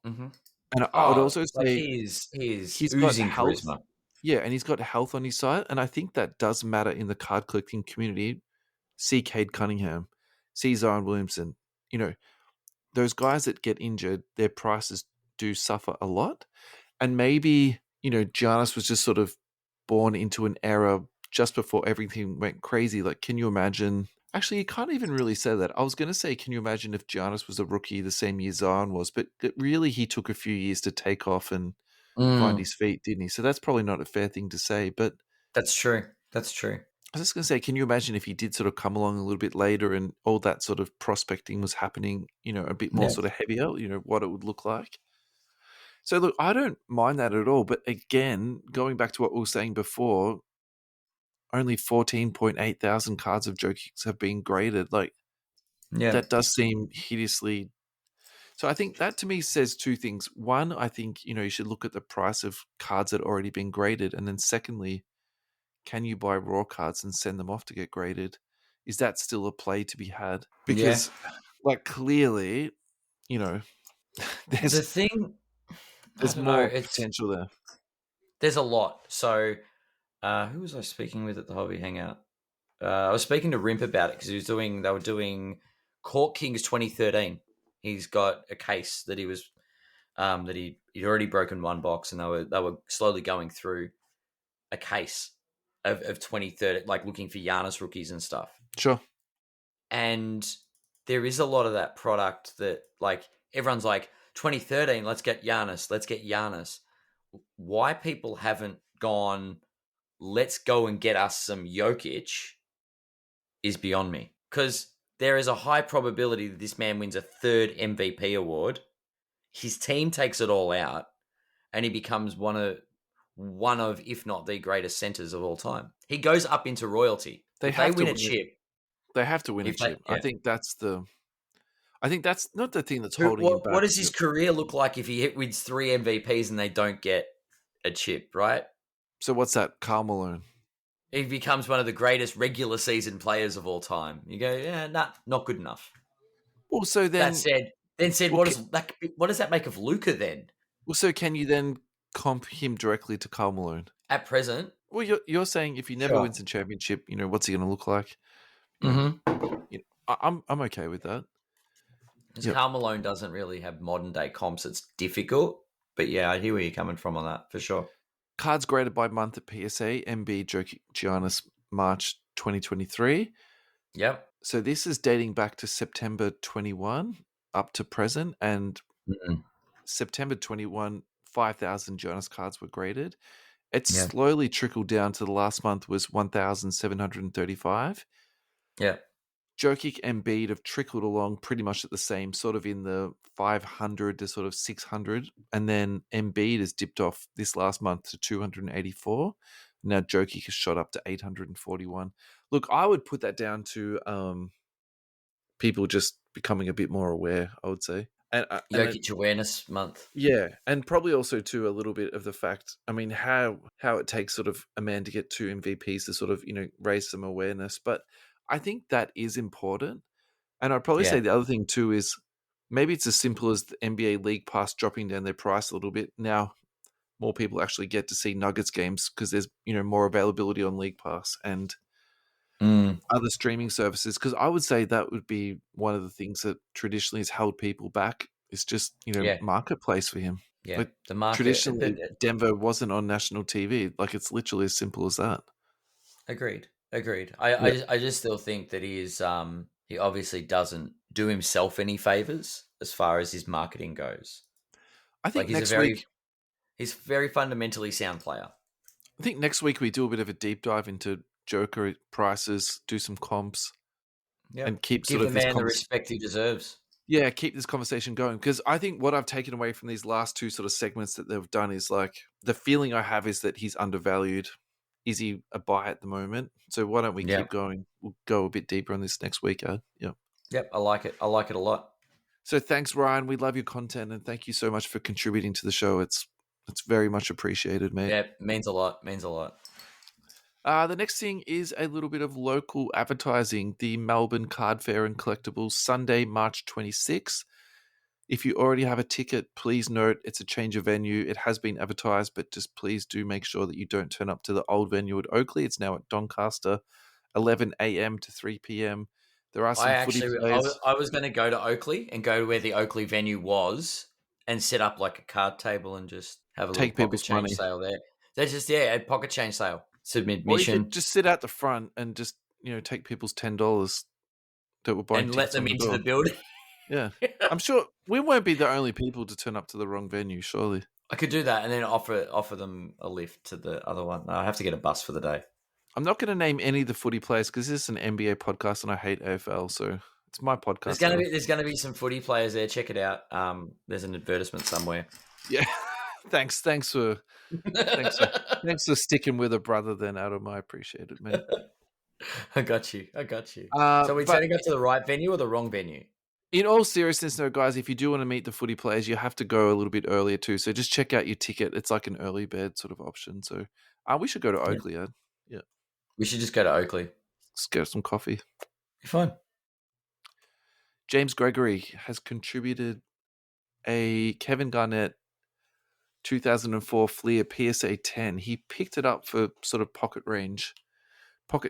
Mm-hmm. And I would Oh, also like say he is he's got oozing health. charisma. Yeah, and he's got health on his side, and I think that does matter in the card collecting community. See Cade Cunningham, see Zion Williamson. You know, those guys that get injured, their prices do suffer a lot. And maybe, Giannis was just sort of born into an era just before everything went crazy. Like, can you imagine? Actually, you can't even really say that. I was going to say, can you imagine if Giannis was a rookie the same year Zion was? But really, he took a few years to take off and find Mm, his feet, didn't he? So that's probably not a fair thing to say. But that's true. That's true. I was just going to say, can you imagine if he did sort of come along a little bit later and all that sort of prospecting was happening, a bit more Yeah. sort of heavier, what it would look like? So look, I don't mind that at all. But again, going back to what we were saying before, only 14.8 thousand cards of Jokic have been graded. Like, Yeah. that does seem hideously. So I think that to me says two things. One, I think, you should look at the price of cards that already been graded. And then secondly, can you buy raw cards and send them off to get graded? Is that still a play to be had? Yeah. Because, like, clearly, you know, The there's thing, I there's don't know. more potential there. There's a lot. So, who was I speaking with at the Hobby Hangout? I was speaking to Rimp about it because they were doing Court Kings 2013. He's got a case that he was, that he'd already broken one box, and they were slowly going through a case of 2013, like looking for Giannis rookies and stuff. Sure. And there is a lot of that product that, like, everyone's like, 2013, let's get Giannis, let's get Giannis. Why people haven't gone, let's go and get us some Jokic, is beyond me. Because there is a high probability that this man wins a third MVP award. His team takes it all out, and he becomes one of, if not the greatest centers of all time. He goes up into royalty. They If they have to win a win it. chip, They have to win a if they chip. yeah. I think that's not the thing that's Who holding him what back. does his career look like if he wins 3 MVPs and they don't get a chip, right? So what's that? Karl Malone. He becomes one of the greatest regular season players of all time. You go, yeah, nah, not good enough. Well, so That then, said, well, what does that make of Luka then? so can you then comp him directly to Karl Malone? At present, Well, you're saying if he never sure. wins a championship, what's he going to look like? Mm-hmm. I'm okay with that. Because Yep. Karl Malone doesn't really have modern day comps. It's difficult. But yeah, I hear where you're coming from on that, for sure. Cards graded by month at PSA, Embiid, Jokic, Giannis, March 2023. Yep. So this is dating back to September 21 up to present, and Mm-hmm. September 21, 5,000 Giannis cards were graded. It Yeah. slowly trickled down to the last month was 1,735. Yeah. Jokic and Embiid have trickled along pretty much at the same, sort of in the 500 to sort of 600. And then Embiid has dipped off this last month to 284. Now Jokic has shot up to 841. Look, I would put that down to people just becoming a bit more aware, I would say. Jokic Awareness Month. Yeah, and probably also too a little bit of the fact, I mean, how it takes sort of a man to get 2 MVPs to sort of, raise some awareness. But I think that is important. And I'd probably say Yeah. the other thing too is maybe it's as simple as the NBA League Pass dropping down their price a little bit. Now more people actually get to see Nuggets games because there's, more availability on League Pass and Mm. other streaming services. Because I would say that would be one of the things that traditionally has held people back. It's just, Yeah. marketplace for him. Yeah. Like The market. traditionally, Denver wasn't on national TV. Like it's literally as simple as that. Agreed. Agreed. Yeah. I just still think that he obviously doesn't do himself any favors as far as his marketing goes. I Like think next week he's very fundamentally sound player. I think next week we do a bit of a deep dive into Joker prices, do some comps, Yeah. and keep Give sort the of this man the respect he deserves. yeah, keep this conversation going. Because I think what I've taken away from these last two sort of segments that they've done is like the feeling I have is that he's undervalued. Is he a buy at the moment? So why don't we Yeah. keep going? We'll go a bit deeper on this next week, Ad. Yeah. Yep. I like it. I like it a lot. So thanks, Ryan. We love your content and thank you so much for contributing to the show. It's very much appreciated, mate. Yeah. Means a lot. Means a lot. The next thing is a little bit of local advertising. The Melbourne Card Fair and Collectibles, Sunday, March 26th. If you already have a ticket, please note it's a change of venue. It has been advertised, but just please do make sure that you don't turn up to the old venue at Oakley. It's now at Doncaster, 11 a.m. to 3 p.m. There are some footy players. I was going to go to Oakley and go to where the Oakley venue was and set up like a card table and just have a little Take pocket people's change money. sale there. That's just a pocket change sale. Submit Or you mission could just sit out the front and just, take people's $10 that were buying and let tickets them on the into the door. building. Yeah. I'm sure we won't be the only people to turn up to the wrong venue, surely. I could do that and then offer them a lift to the other one. No, I have to get a bus for the day. I'm not going to name any of the footy players because this is an NBA podcast and I hate AFL, so it's my podcast. There's gonna be some footy players there. Check it out. There's an advertisement somewhere. Yeah. Thanks for sticking with a brother then, Adam. I appreciate it, man. I got you. So we're turning up to the right venue or the wrong venue? In all seriousness, though, guys, if you do want to meet the footy players, you have to go a little bit earlier too. So just check out your ticket. It's like an early bird sort of option. So we should go to Oakley. Yeah. We should just go to Oakley. Let's get some coffee. You're fine. James Gregory has contributed a Kevin Garnett 2004 Fleer PSA 10. He picked it up for sort of pocket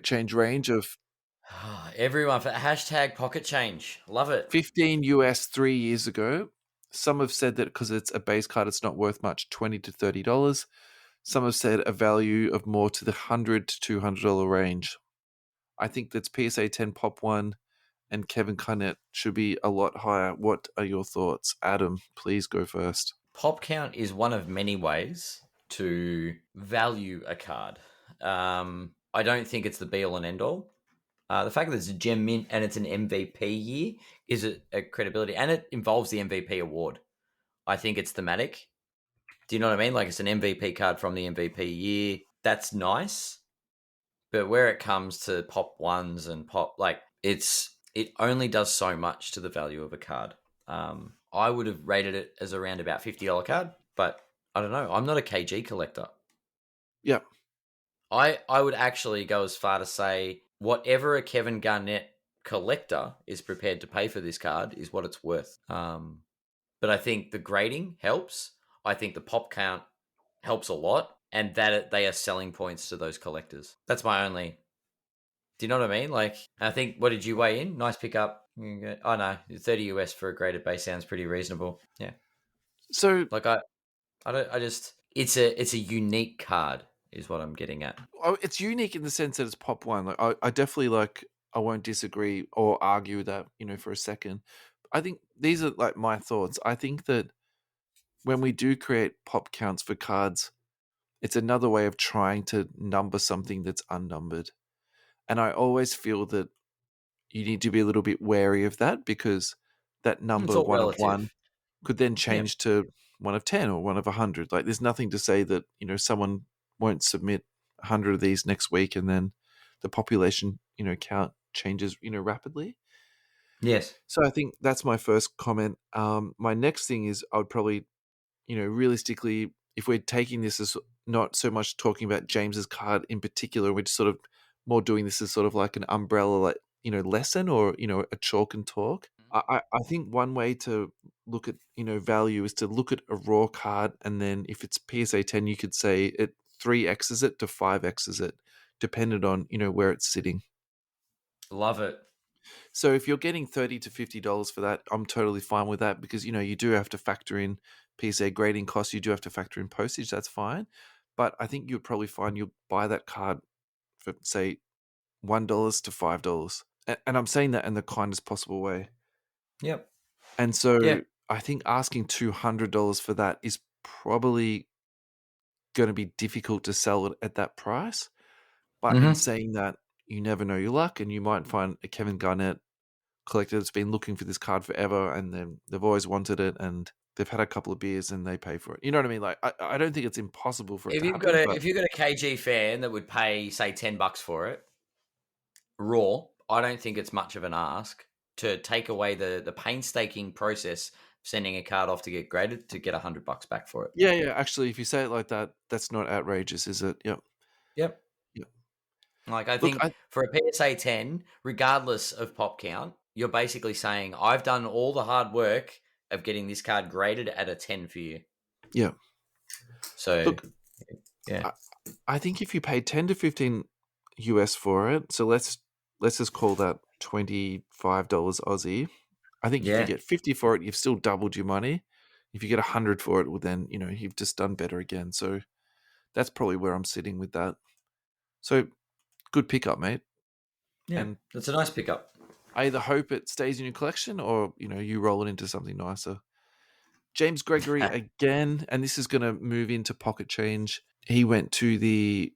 change range of Everyone for hashtag pocket change. Love it. 15 US 3 years ago. Some have said that because it's a base card, it's not worth much, $20 to $30. Some have said a value of more to the $100 to $200 range. I think that's PSA 10 Pop 1 and Kevin Garnett should be a lot higher. What are your thoughts? Adam, please go first. Pop count is one of many ways to value a card. I don't think it's the be-all and end-all. The fact that it's a gem mint and it's an MVP year is a credibility, and it involves the MVP award. I think it's thematic. Do you know what I mean? Like it's an MVP card from the MVP year. That's nice. But where it comes to pop ones and pop, like it only does so much to the value of a card. I would have rated it as around about $50 card, but I don't know. I'm not a KG collector. Yeah. I would actually go as far to say whatever a Kevin Garnett collector is prepared to pay for this card is what it's worth. But I think the grading helps. I think the pop count helps a lot, and that they are selling points to those collectors. That's my only. Do you know what I mean? Like, I think, what did you weigh in? Nice pickup. Oh no, 30 US for a graded base sounds pretty reasonable. Yeah. So, like, it's a unique card, is what I'm getting at. It's unique in the sense that it's pop one. Like, I definitely I won't disagree or argue that for a second. I think these are like my thoughts. I think that when we do create pop counts for cards, it's another way of trying to number something that's unnumbered. And I always feel that you need to be a little bit wary of that because that number one relative. Of one could then change to one of 10 or one of 100. Like there's nothing to say that, someone won't submit 100 of these next week and then the population, count changes, rapidly. Yes. So I think that's my first comment. My next thing is I would probably, realistically, if we're taking this as not so much talking about James's card in particular, we're just sort of more doing this as sort of like an umbrella, like, lesson or, a chalk and talk. I think one way to look at, value is to look at a raw card. And then if it's PSA 10, you could say it 3Xs it to 5Xs it, depending on, where it's sitting. Love it. So if you're getting $30 to $50 for that, I'm totally fine with that because, you do have to factor in PSA grading costs. You do have to factor in postage. That's fine. But I think you'll probably find you'll buy that card for, say, $1 to $5. And I'm saying that in the kindest possible way. Yep. And so I think asking $200 for that is probably going to be difficult to sell it at that price. But in saying that, you never know your luck, and you might find a Kevin Garnett collector that's been looking for this card forever, and then they've always wanted it, and they've had a couple of beers and they pay for it. You know what I mean? Like, I don't think it's impossible for it to happen. If you've got a KG fan that would pay, say, $10 for it, raw, I don't think it's much of an ask to take away the painstaking process of sending a card off to get graded to get $100 back for it. Yeah. Actually, if you say it like that, that's not outrageous, is it? Yep. Like, I think for a PSA 10, regardless of pop count, you're basically saying, I've done all the hard work of getting this card graded at a 10 for you. Yeah. So, Look, yeah. I think if you pay 10 to 15 US for it, so let's just call that $25 Aussie. I think if you get 50 for it, you've still doubled your money. If you get 100 for it, well then, you've just done better again. So that's probably where I'm sitting with that. So good pickup, mate. Yeah, and that's a nice pickup. I either hope it stays in your collection or, you roll it into something nicer. James Gregory again, and this is going to move into pocket change. He went to the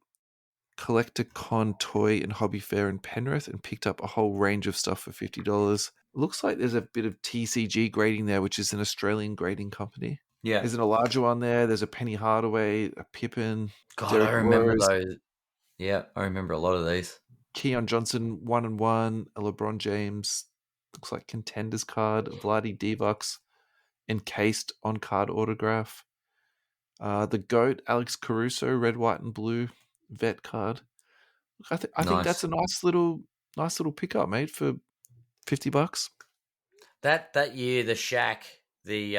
Collector Con Toy and Hobby Fair in Penrith and picked up a whole range of stuff for $50. Looks like there's a bit of TCG grading there, which is an Australian grading company. Yeah. There's an Elijah one there. There's a Penny Hardaway, a Pippen, God, Derek I remember Rose, those. Yeah, I remember a lot of these. Keon Johnson 1-1, a LeBron James, looks like Contenders card, Vlade Divac, encased on card autograph. The GOAT, Alex Caruso, red, white, and blue vet card. Look, I think that's a nice little pickup, mate, for $50. That year, the Shaq, the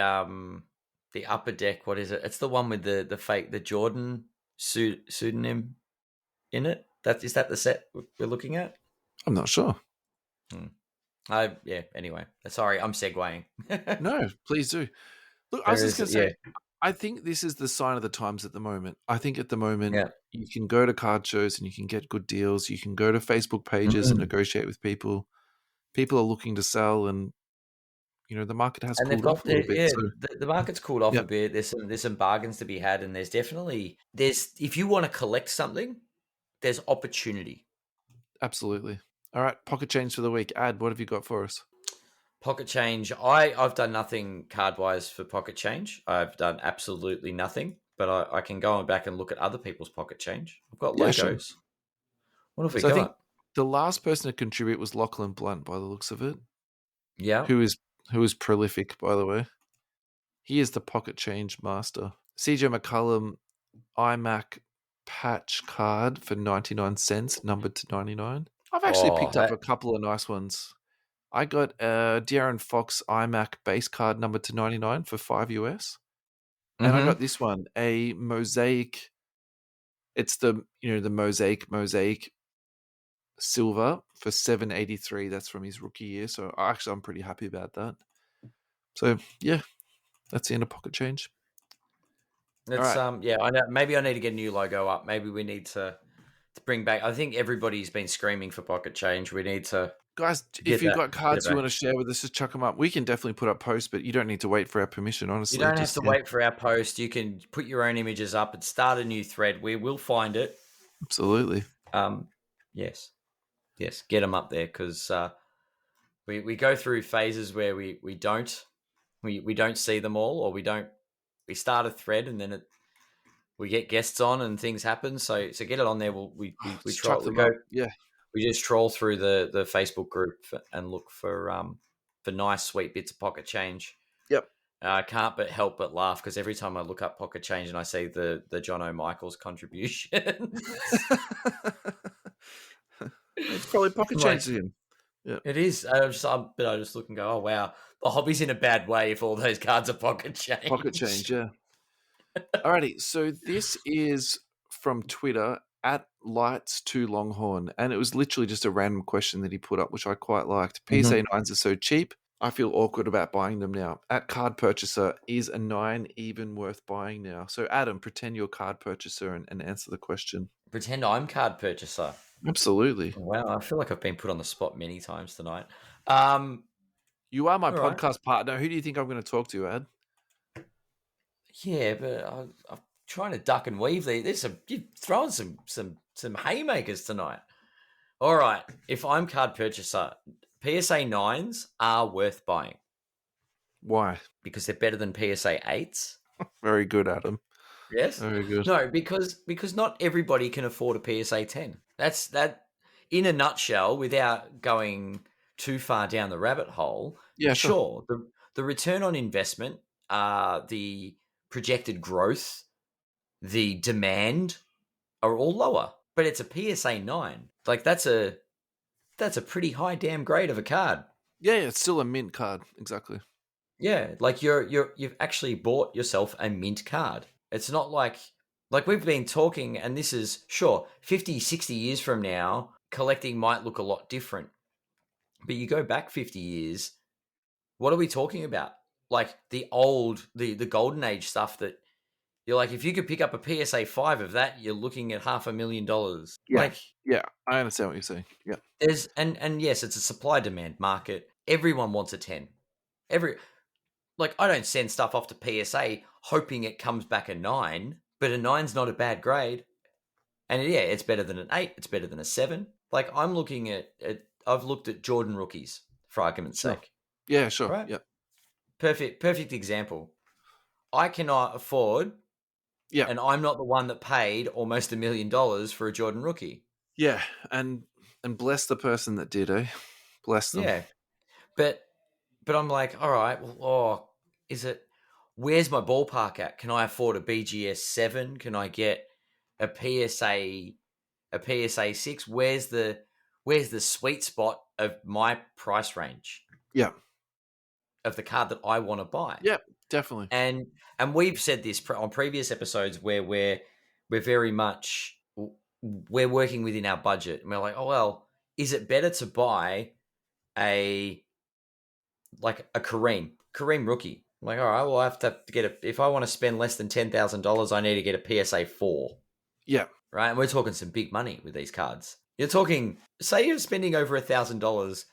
upper deck. What is it? It's the one with the Jordan pseudonym in it. Is that the set we're looking at? I'm not sure. Anyway, sorry, I'm segueing. No, please do. Look, I was just going to say, I think this is the sign of the times at the moment. I think at the moment you can go to card shows and you can get good deals. You can go to Facebook pages and negotiate with people. People are looking to sell, and the market has cooled off a little bit. So. The market's cooled off a bit. There's some bargains to be had, and there's if you want to collect something, there's opportunity. Absolutely. All right, pocket change for the week. Ad, what have you got for us? Pocket change. I've done nothing card wise for pocket change. I've done absolutely nothing, but I can go back and look at other people's pocket change. I've got logos. Sure. What have we got? I think the last person to contribute was Lachlan Blunt, by the looks of it. Yeah. Who is prolific, by the way. He is the pocket change master. CJ McCollum iMac patch card for 99 cents, numbered to 99. I've actually picked up a couple of nice ones. I got a De'Aaron Fox iMac base card numbered to 99 for $5 US. And I got this one, a mosaic. It's the mosaic silver for $7.83. That's from his rookie year. So actually I'm pretty happy about that. So yeah, that's the end of pocket change. It's I know maybe I need to get a new logo up. Maybe we need to bring back. I think everybody's been screaming for pocket change. We need to. Guys, if you've got cards you want to share with us, just chuck them up. We can definitely put up posts, but you don't need to wait for our permission, honestly. You don't have to wait for our post. You can put your own images up and start a new thread. We will find it. Absolutely. Yes, get them up there because we go through phases where we don't see them all, or we start a thread and then we get guests on and things happen. So get it on there. We try to go. Yeah. We just troll through the Facebook group and look for nice, sweet bits of pocket change. Yep. I can't help but laugh because every time I look up pocket change and I see the John O'Michael's contribution. It's probably pocket change to him. Yeah. It is. I just look and go, oh, wow. The hobby's in a bad way if all those cards are pocket change. Pocket change, yeah. Alrighty, so this is from Twitter at Lights2Longhorn, and it was literally just a random question that he put up, which I quite liked. PSA 9s are so cheap, I feel awkward about buying them now. At Card Purchaser, is a 9 even worth buying now? So Adam, pretend you're Card Purchaser and answer the question. Pretend I'm Card Purchaser. Absolutely. Wow, I feel like I've been put on the spot many times tonight. You are my podcast partner. Who do you think I'm going to talk to, Ad? Yeah, but I'm trying to duck and weave there. You're throwing some haymakers tonight. All right, if I'm Card Purchaser, PSA 9s are worth buying. Why? Because they're better than PSA 8s. Very good, Adam. Yes? Very good. No, because not everybody can afford a PSA 10. That's that in a nutshell, without going too far down the rabbit hole. Yeah, sure. The return on investment, the projected growth, the demand are all lower. But it's a PSA 9. Like that's a pretty high damn grade of a card. Yeah, it's still a mint card. Exactly. Yeah, like you've actually bought yourself a mint card. It's not like we've been talking, and this is sure 50, 60 years from now, collecting might look a lot different. But you go back 50 years, what are we talking about? Like the golden age stuff that you're like, if you could pick up a PSA 5 of that, you're looking at $500,000. Yeah, Like yeah, I understand what you're saying. Yeah, there's and yes, it's a supply demand market. Everyone wants a 10. Every like I don't send stuff off to PSA hoping it comes back a 9, but a nine's not a bad grade. And yeah, it's better than an 8, it's better than a 7. Like I'm looking at I've looked at Jordan rookies for argument's sure. sake. Yeah, sure. Right? Yeah, Perfect example. I cannot afford, yeah, and I'm not the one that paid almost $1,000,000 for a Jordan rookie. yeah, and bless the person that did, eh? Bless them. Yeah. But I'm like, all right, well, is it where's my ballpark at? Can I afford a BGS 7? Can I get a PSA 6? Where's the sweet spot of my price range Yeah, of the card that I want to buy? yeah, definitely. And we've said this on previous episodes where we're very much we're working within our budget. And we're like, oh well, is it better to buy a a Kareem rookie? I'm like, all right, well I have to get if I want to spend less than $10,000, I need to get a PSA 4, Yeah, right? And we're talking some big money with these cards. You're talking, say you're spending over $1,000,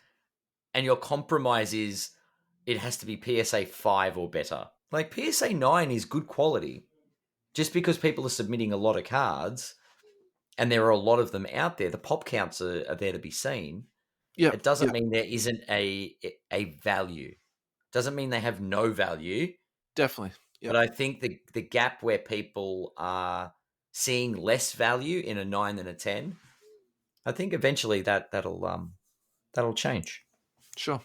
and your compromise is it has to be PSA 5 or better. Like PSA 9 is good quality. Just because people are submitting a lot of cards and there are a lot of them out there, the pop counts are there to be seen. yeah, It doesn't yeah, mean there isn't a value. Doesn't mean they have no value. definitely. Yeah, But I think the gap where people are seeing less value in a 9 than a 10, I think eventually that'll change. sure.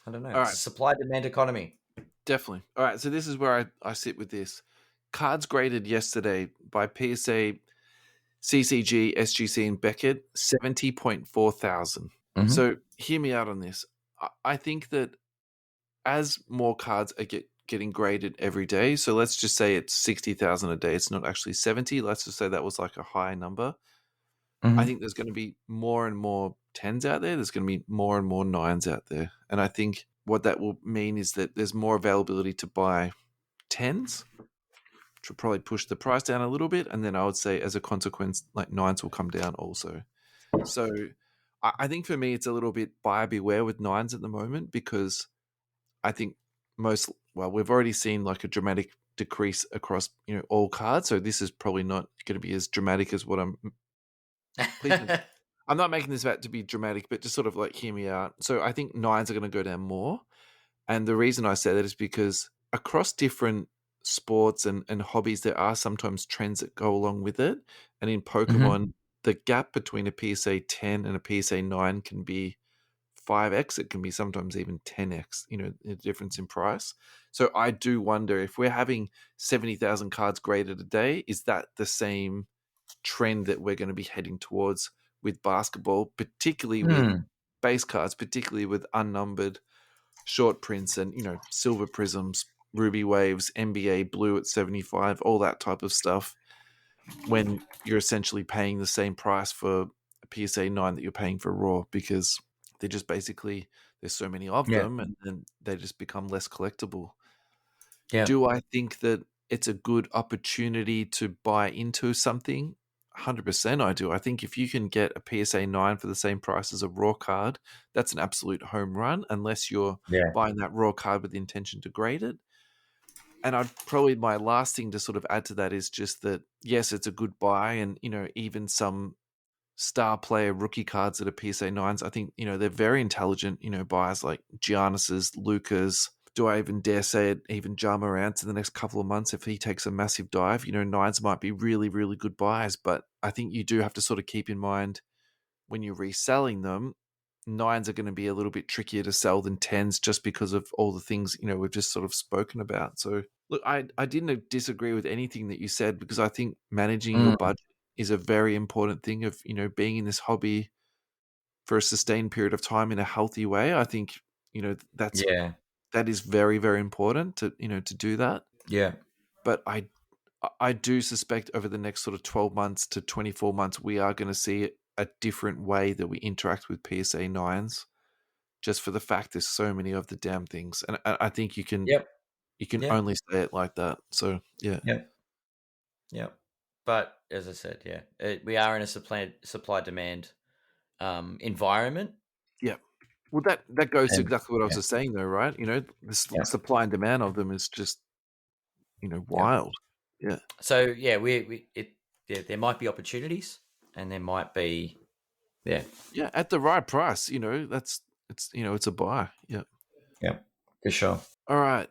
I don't know. All It's a right, supply demand economy. definitely. All right, so this is where I sit with this. Cards graded yesterday by PSA, CCG, SGC, and Beckett, 70.4 thousand. Mm-hmm. So hear me out on this. I think that as more cards are getting graded every day, so let's just say it's 60,000 a day. It's not actually 70. Let's just say that was like a high number. I think there's going to be more and more 10s out there. There's going to be more and more 9s out there. And I think what that will mean is that there's more availability to buy 10s, which will probably push the price down a little bit. And then I would say, as a consequence, like 9s will come down also. So I think for me, it's a little bit buyer beware with 9s at the moment, because I think we've already seen like a dramatic decrease across all cards. So this is probably not going to be as dramatic as what please. I'm not making this about to be dramatic, but just sort of like hear me out. So I think 9s are going to go down more. And the reason I say that is because across different sports and hobbies, there are sometimes trends that go along with it. And in Pokemon, the gap between a PSA 10 and a PSA 9 can be 5x. It can be sometimes even 10x, the difference in price. So I do wonder if we're having 70,000 cards graded a day, is that the same trend that we're going to be heading towards with basketball, particularly with base cards, particularly with unnumbered short prints and silver prisms, ruby waves, NBA blue at 75, all that type of stuff, when you're essentially paying the same price for a PSA 9 that you're paying for raw, because they're just basically, there's so many of Yeah. them, and then they just become less collectible. Yeah. Do I think that it's a good opportunity to buy into something? 100% I do. I think if you can get a PSA 9 for the same price as a raw card, that's an absolute home run, unless you're Yeah. buying that raw card with the intention to grade it. And I'd probably, my last thing to sort of add to that is just that, yes, it's a good buy. And, even some star player rookie cards that are PSA 9s, I think, they're very intelligent, buys like Giannis's, Luka's. Do I even dare say it, even Ja Morant in the next couple of months, if he takes a massive dive, 9s might be really, really good buys. But I think you do have to sort of keep in mind, when you're reselling them, 9s are going to be a little bit trickier to sell than 10s, just because of all the things, we've just sort of spoken about. So look, I didn't disagree with anything that you said, because I think managing your budget is a very important thing of, being in this hobby for a sustained period of time in a healthy way. I think, that's Yeah. that is very, very important to to do that. Yeah. But I do suspect over the next sort of 12 months to 24 months, we are going to see a different way that we interact with PSA 9s, just for the fact there's so many of the damn things. And I think Yep. you can Yeah. only say it like that. So, yeah. Yep. Yep. But as I said, we are in a supply demand environment. Yeah. Well, that goes to And exactly what I was yeah, just saying, though, right? The yeah, supply and demand of them is just, yeah. wild. Yeah. So yeah, there might be opportunities, and there might be yeah, Yeah. At the right price, it's a buy. Yeah. yeah, for sure. All right.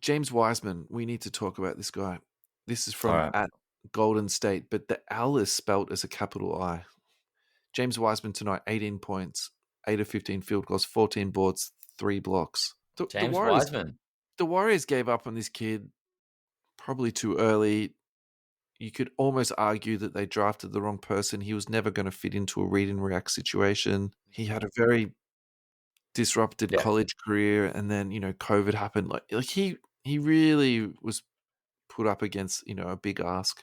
James Wiseman, we need to talk about this guy. This is All from right, at Golden State, but the L is spelt as a capital I. James Wiseman tonight, 18 points, 8 of 15 field goals, 14 boards, 3 blocks. The James Warriors Wiseman. the Warriors gave up on this kid probably too early. You could almost argue that they drafted the wrong person. He was never going to fit into a read and react situation. He had a very disrupted Yeah, college career, and then COVID happened. Like he really was put up against a big ask.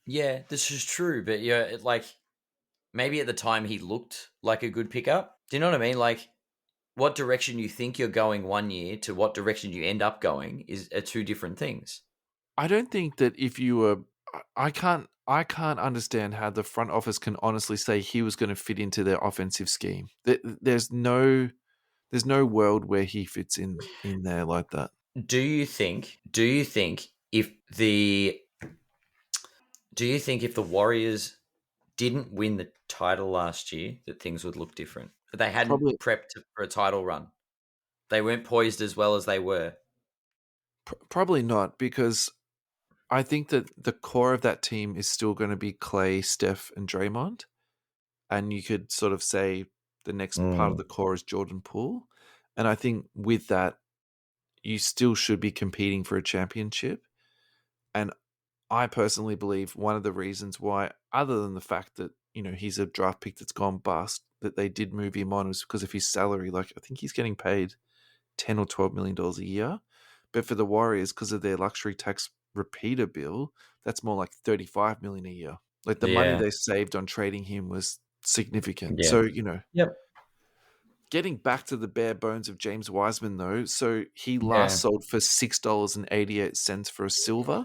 yeah, this is true. But yeah, maybe at the time he looked like a good pickup. Do you know what I mean? Like, what direction you think you're going one year to what direction you end up going are two different things. I don't think that if you were, I can't understand how the front office can honestly say he was going to fit into their offensive scheme. There's no world where he fits in there like that. Do you think? Do you think if the Warriors didn't win the title last year, that things would look different? That they hadn't Probably, prepped for a title run. They weren't poised as well as they were. probably not, because I think that the core of that team is still going to be Clay, Steph, and Draymond, and you could sort of say the next part of Mm. the core is Jordan Poole, and I think with that you still should be competing for a championship. And I personally believe one of the reasons why, other than the fact that he's a draft pick that's gone bust, that they did move him on was because of his salary. Like, I think he's getting paid $10 or $12 million a year, but for the Warriors, because of their luxury tax repeater bill, that's more like $35 million a year. Like, the money Yeah. they saved on trading him was significant. Yeah. So Yep. getting back to the bare bones of James Wiseman, though, so he last Yeah. sold for $6.88 for a silver.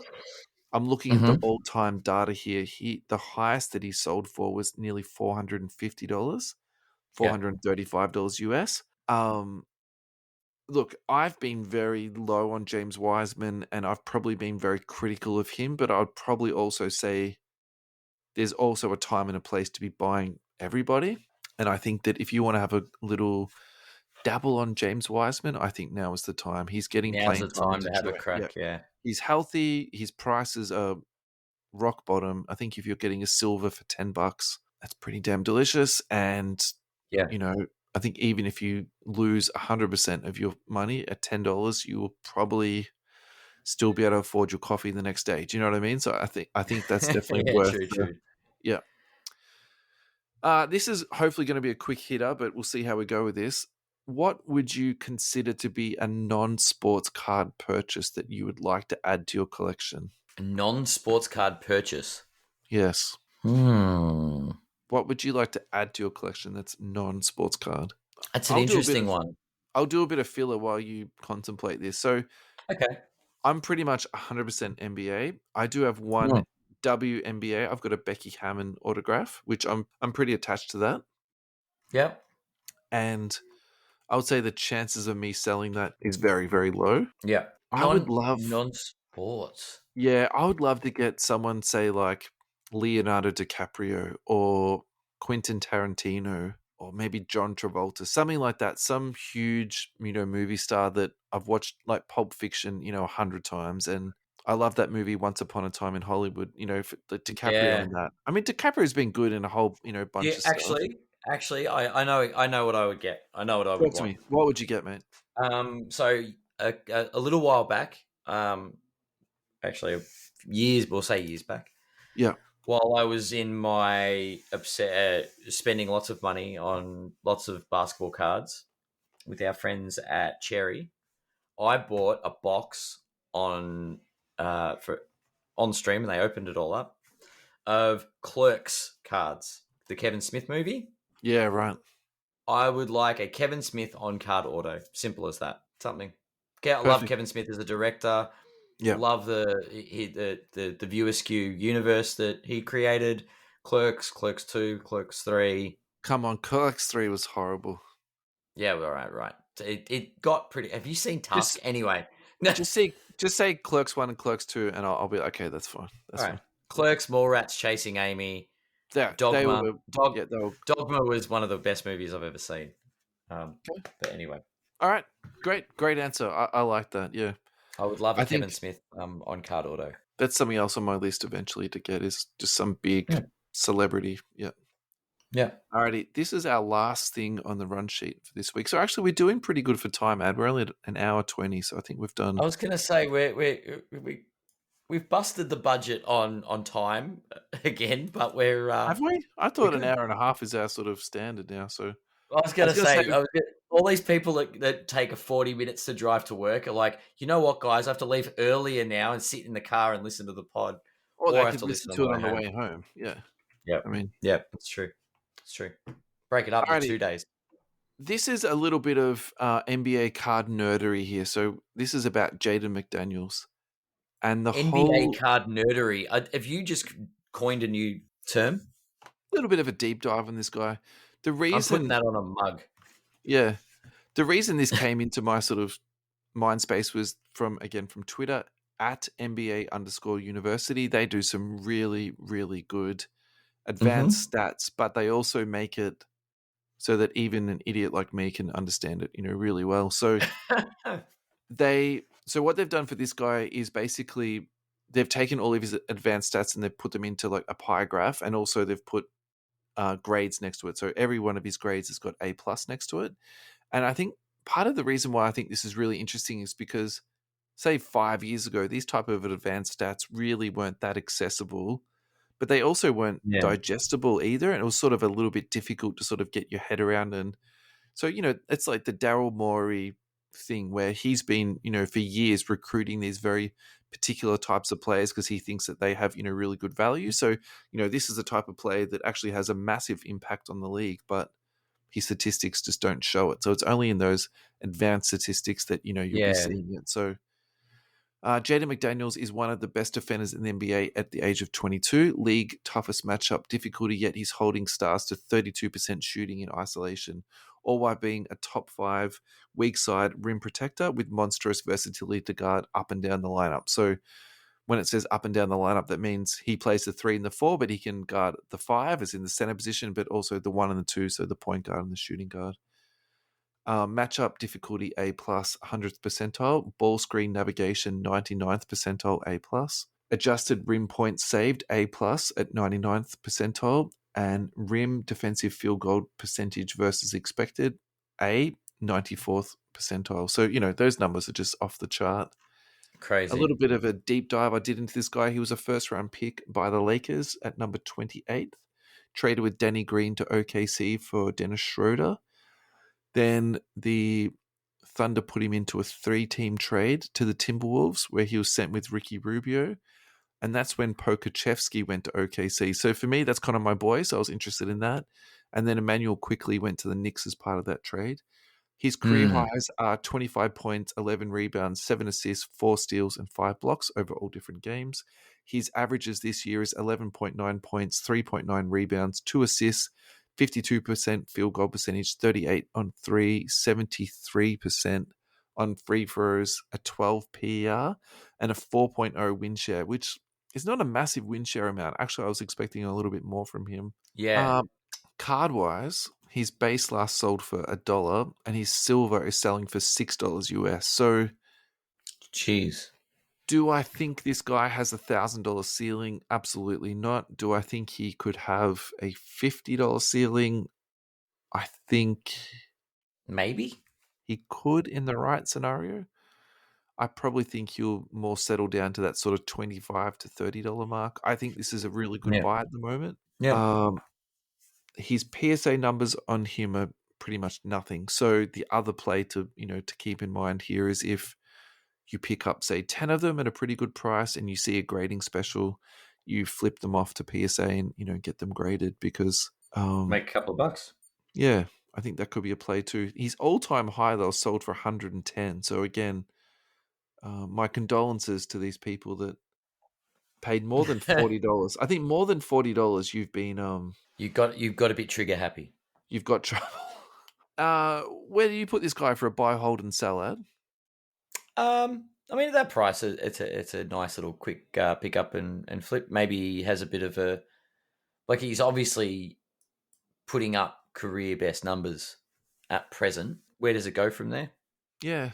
I'm looking at the Mm-hmm. all-time data here. The highest that he sold for was nearly $450, Yeah. $435 US. Look, I've been very low on James Wiseman, and I've probably been very critical of him, but I'd probably also say there's also a time and a place to be buying everybody. And I think that if you want to have a little dabble on James Wiseman, I think now is the time. He's getting Now's playing the time time to to have a yeah. crack. Yeah. He's healthy. His prices are rock bottom. I think if you're getting a silver for $10, that's pretty damn delicious. And Yeah. I think even if you lose 100% of your money at $10, you will probably still be able to afford your coffee the next day. Do you know what I mean? So I think that's definitely Yeah. worth True. the True. yeah. This is hopefully going to be a quick hitter, but we'll see how we go with this. What would you consider to be a non-sports card purchase that you would like to add to your collection? A non-sports card purchase. Yes. Hmm. What would you like to add to your collection that's non-sports card? That's an I'll do a bit interesting of one. I'll do a bit of filler while you contemplate this. So Okay. I'm pretty much 100% NBA. I do have one Hmm. WNBA. I've got a Becky Hammon autograph, which I'm pretty attached to that. Yep. And I would say the chances of me selling that is very, very low. Yeah. I would love, Non-sports. yeah, I would love to get someone, say, like Leonardo DiCaprio or Quentin Tarantino or maybe John Travolta, something like that. Some huge, movie star that I've watched, like Pulp Fiction, 100 times, and I love that movie Once Upon a Time in Hollywood. For the DiCaprio Yeah. in that. I mean, DiCaprio's been good in a whole, Yeah. bunch of stuff. Actually, I know what I would get. I know what I would Talk to want. me. What would you get, mate? So a little while back, actually years, we'll say years back, Yeah. while I was in my spending lots of money on lots of basketball cards with our friends at Cherry. I bought a box on stream, and they opened it all up of Clerks cards, the Kevin Smith movie. Yeah, right. I would like a Kevin Smith on card auto. Simple as that. Something. I love Perfect. Kevin Smith as a director. Yeah. Love the viewer skew universe that he created. Clerks, Clerks 2, Clerks 3. Come on, Clerks 3 was horrible. Yeah, all right. It got pretty. Have you seen Tusk? Just Anyway, just say Clerks 1 and Clerks 2, and I'll be like, okay, that's fine. That's all fine. right. Clerks, Mallrats chasing Amy. Yeah, they Dogma. were. Yeah, they were. Dogma was one of the best movies I've ever seen. Okay. But anyway, All right, great answer. I like that. Yeah, I would love a I Kevin think Smith on card auto. that's something else on my list eventually to get is just some big Yeah. celebrity. Yeah. Yeah. Alrighty, this is our last thing on the run sheet for this week. So actually, we're doing pretty good for time, Ad. We're only at an hour 20, so I think we've done. I was gonna say we've busted the budget on time again, but Have we? I we're thought an good. hour and a half is our sort of standard now. So I was I gonna was going to say say, all these people that take a 40 minutes to drive to work are like, you know what, guys, I have to leave earlier now and sit in the car and listen to the pod, or or they I have could to listen listen on to the it way on the home. way home. Yeah, Yep, I mean, yep, it's true. It's true. Break it up into alrighty. 2 days. This is a little bit of NBA card nerdery here. So this is about Jaden McDaniels and the NBA whole card nerdery. Have you just coined a new term? little bit of a deep dive on this guy. The I'm putting reason, that on a mug. yeah, the reason this came into my sort of mind space was from Twitter at NBA_university. They do some really, really good advanced stats, but they also make it so that even an idiot like me can understand it, really well. So what they've done for this guy is basically they've taken all of his advanced stats and they've put them into like a pie graph, and also they've put grades next to it. So every one of his grades has got A plus next to it. And I think part of the reason why I think this is really interesting is because, say, 5 years ago, these type of advanced stats really weren't that accessible, but they also weren't Yeah. digestible either. And it was sort of a little bit difficult to sort of get your head around. And so, it's like the Daryl Morey thing where he's been, for years recruiting these very particular types of players because he thinks that they have, really good value. So, this is a type of player that actually has a massive impact on the league, but his statistics just don't show it. So it's only in those advanced statistics that, you'll be Yeah. seeing it. So Jaden McDaniels is one of the best defenders in the NBA at the age of 22, league toughest matchup difficulty, yet he's holding stars to 32% shooting in isolation, all while being a top 5 weak side rim protector with monstrous versatility to guard up and down the lineup. So when it says up and down the lineup, that means he plays the 3 and the 4, but he can guard the 5 as in the center position, but also the 1 and the 2, so the point guard and the shooting guard. Matchup difficulty A+, 100th percentile. Ball screen navigation 99th percentile A+. Adjusted rim points saved A+ at 99th percentile. And rim defensive field goal percentage versus expected A, 94th percentile. So, those numbers are just off the chart. Crazy. A little bit of a deep dive I did into this guy. He was a first-round pick by the Lakers at number 28th. Traded with Danny Green to OKC for Dennis Schroeder. Then the Thunder put him into a 3-team trade to the Timberwolves where he was sent with Ricky Rubio. And that's when Pokachevsky went to OKC. So for me, that's kind of my boy. So I was interested in that. And then Emmanuel quickly went to the Knicks as part of that trade. His career highs are 25 points, 11 rebounds, 7 assists, 4 steals, and 5 blocks over all different games. His averages this year is 11.9 points, 3.9 rebounds, 2 assists, 52% field goal percentage, 38 on 3, 73% on free throws, a 12 PER, and a 4.0 win share, which is not a massive win share amount. Actually, I was expecting a little bit more from him. Yeah. Card-wise, his base last sold for $1, and his silver is selling for $6 US. So, Jeez. do I think this guy has $1,000 ceiling? Absolutely not. Do I think he could have a $50 ceiling? I think Maybe. he could in the right scenario. I probably think he'll more settle down to that sort of $25 to $30 mark. I think this is a really good Yeah. buy at the moment. Yeah. His PSA numbers on him are pretty much nothing. So the other play to keep in mind here is if you pick up, say, 10 of them at a pretty good price and you see a grading special, you flip them off to PSA and, get them graded because, Make a couple of bucks. yeah, I think that could be a play too. His all-time high, though, sold for 110. So again, my condolences to these people that paid more than $40. I think more than $40, you've been you've got a bit trigger happy. you've got trouble. Where do you put this guy for a buy, hold, and sell at? I mean, at that price, it's a nice little quick pick up and flip. Maybe he has a bit of a he's obviously putting up career best numbers at present. Where does it go from there? Yeah,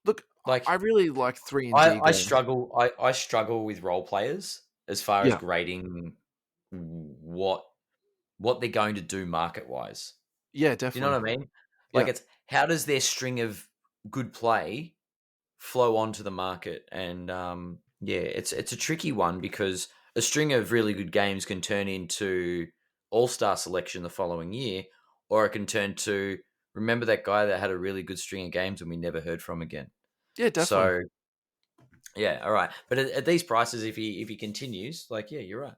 look, I really like 3 and D. I struggle. I struggle with role players as far as grading what they're going to do market wise. Yeah, Do you definitely. know what I mean? It's how does their string of good play flow onto the market? And it's a tricky one because a string of really good games can turn into all-star selection the following year, or it can turn to remember that guy that had a really good string of games and we never heard from again. Yeah, definitely. So yeah, all right. But at these prices, if he continues, you're right.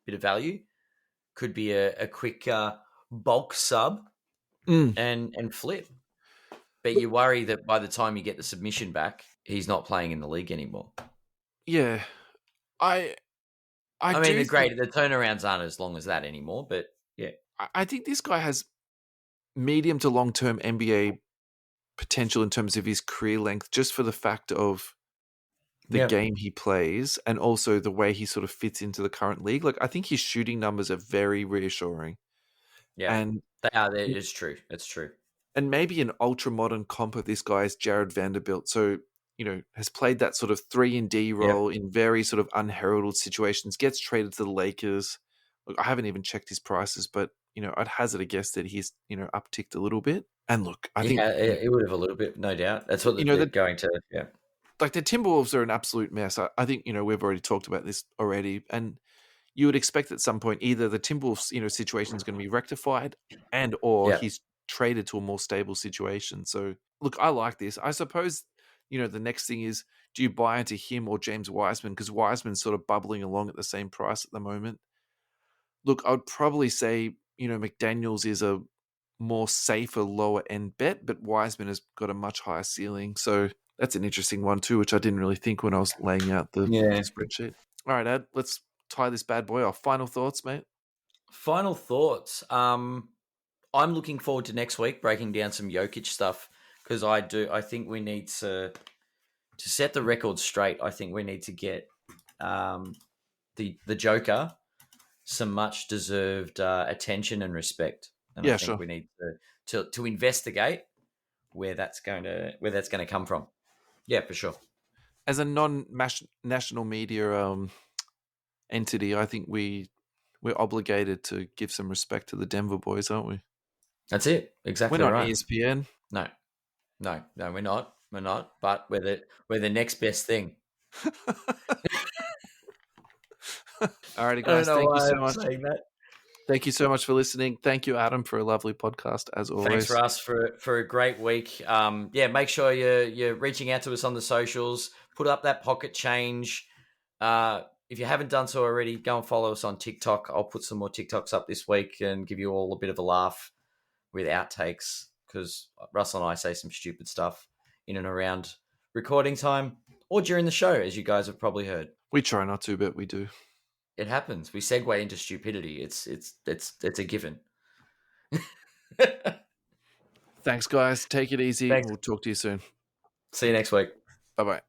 Bit of value could be a quick bulk sub and flip. But you worry that by the time you get the submission back, he's not playing in the league anymore. Yeah, I mean, the turnarounds aren't as long as that anymore. But yeah, I think this guy has medium to long term NBA potential in terms of his career length, just for the fact of the game he plays and also the way he sort of fits into the current league. I think his shooting numbers are very reassuring. Yeah, and they are. It's true. It's true. And maybe an ultra modern comp of this guy is Jared Vanderbilt. So, has played that sort of 3-and-D role in very sort of unheralded situations, gets traded to the Lakers. Look, I haven't even checked his prices, but, I'd hazard a guess that he's, upticked a little bit. And look, I think... it would have a little bit, no doubt. That's what they're going to, Like, the Timberwolves are an absolute mess. I think, we've already talked about this already. And you would expect at some point either the Timberwolves, situation is going to be rectified or he's traded to a more stable situation. So, look, I like this. I suppose, the next thing is, do you buy into him or James Wiseman? Because Wiseman's sort of bubbling along at the same price at the moment. Look, I would probably say, McDaniels is a more safer, lower end bet, but Wiseman has got a much higher ceiling. So that's an interesting one too, which I didn't really think when I was laying out the spreadsheet. All right, Ed, let's tie this bad boy off. Final thoughts, mate? Final thoughts. I'm looking forward to next week breaking down some Jokic stuff because I think we need to set the record straight. I think we need to get the Joker some much deserved attention and respect. And I think we need to investigate where that's going to come from. Yeah, for sure. As a non-national media entity, I think we're obligated to give some respect to the Denver boys, aren't we? That's it. Exactly. We're not right. ESPN. No, we're not. We're not. But we're the next best thing. Alrighty, guys. Thank you so much. Thank you so much for listening. Thank you, Adam, for a lovely podcast as always. Thanks for us for a great week. Make sure you're reaching out to us on the socials. Put up that pocket change. If you haven't done so already, go and follow us on TikTok. I'll put some more TikToks up this week and give you all a bit of a laugh with outtakes because Russell and I say some stupid stuff in and around recording time or during the show, as you guys have probably heard. We try not to, but we do. It happens. We segue into stupidity. It's a given. Thanks, guys. Take it easy. Thanks. We'll talk to you soon. See you next week. Bye-bye.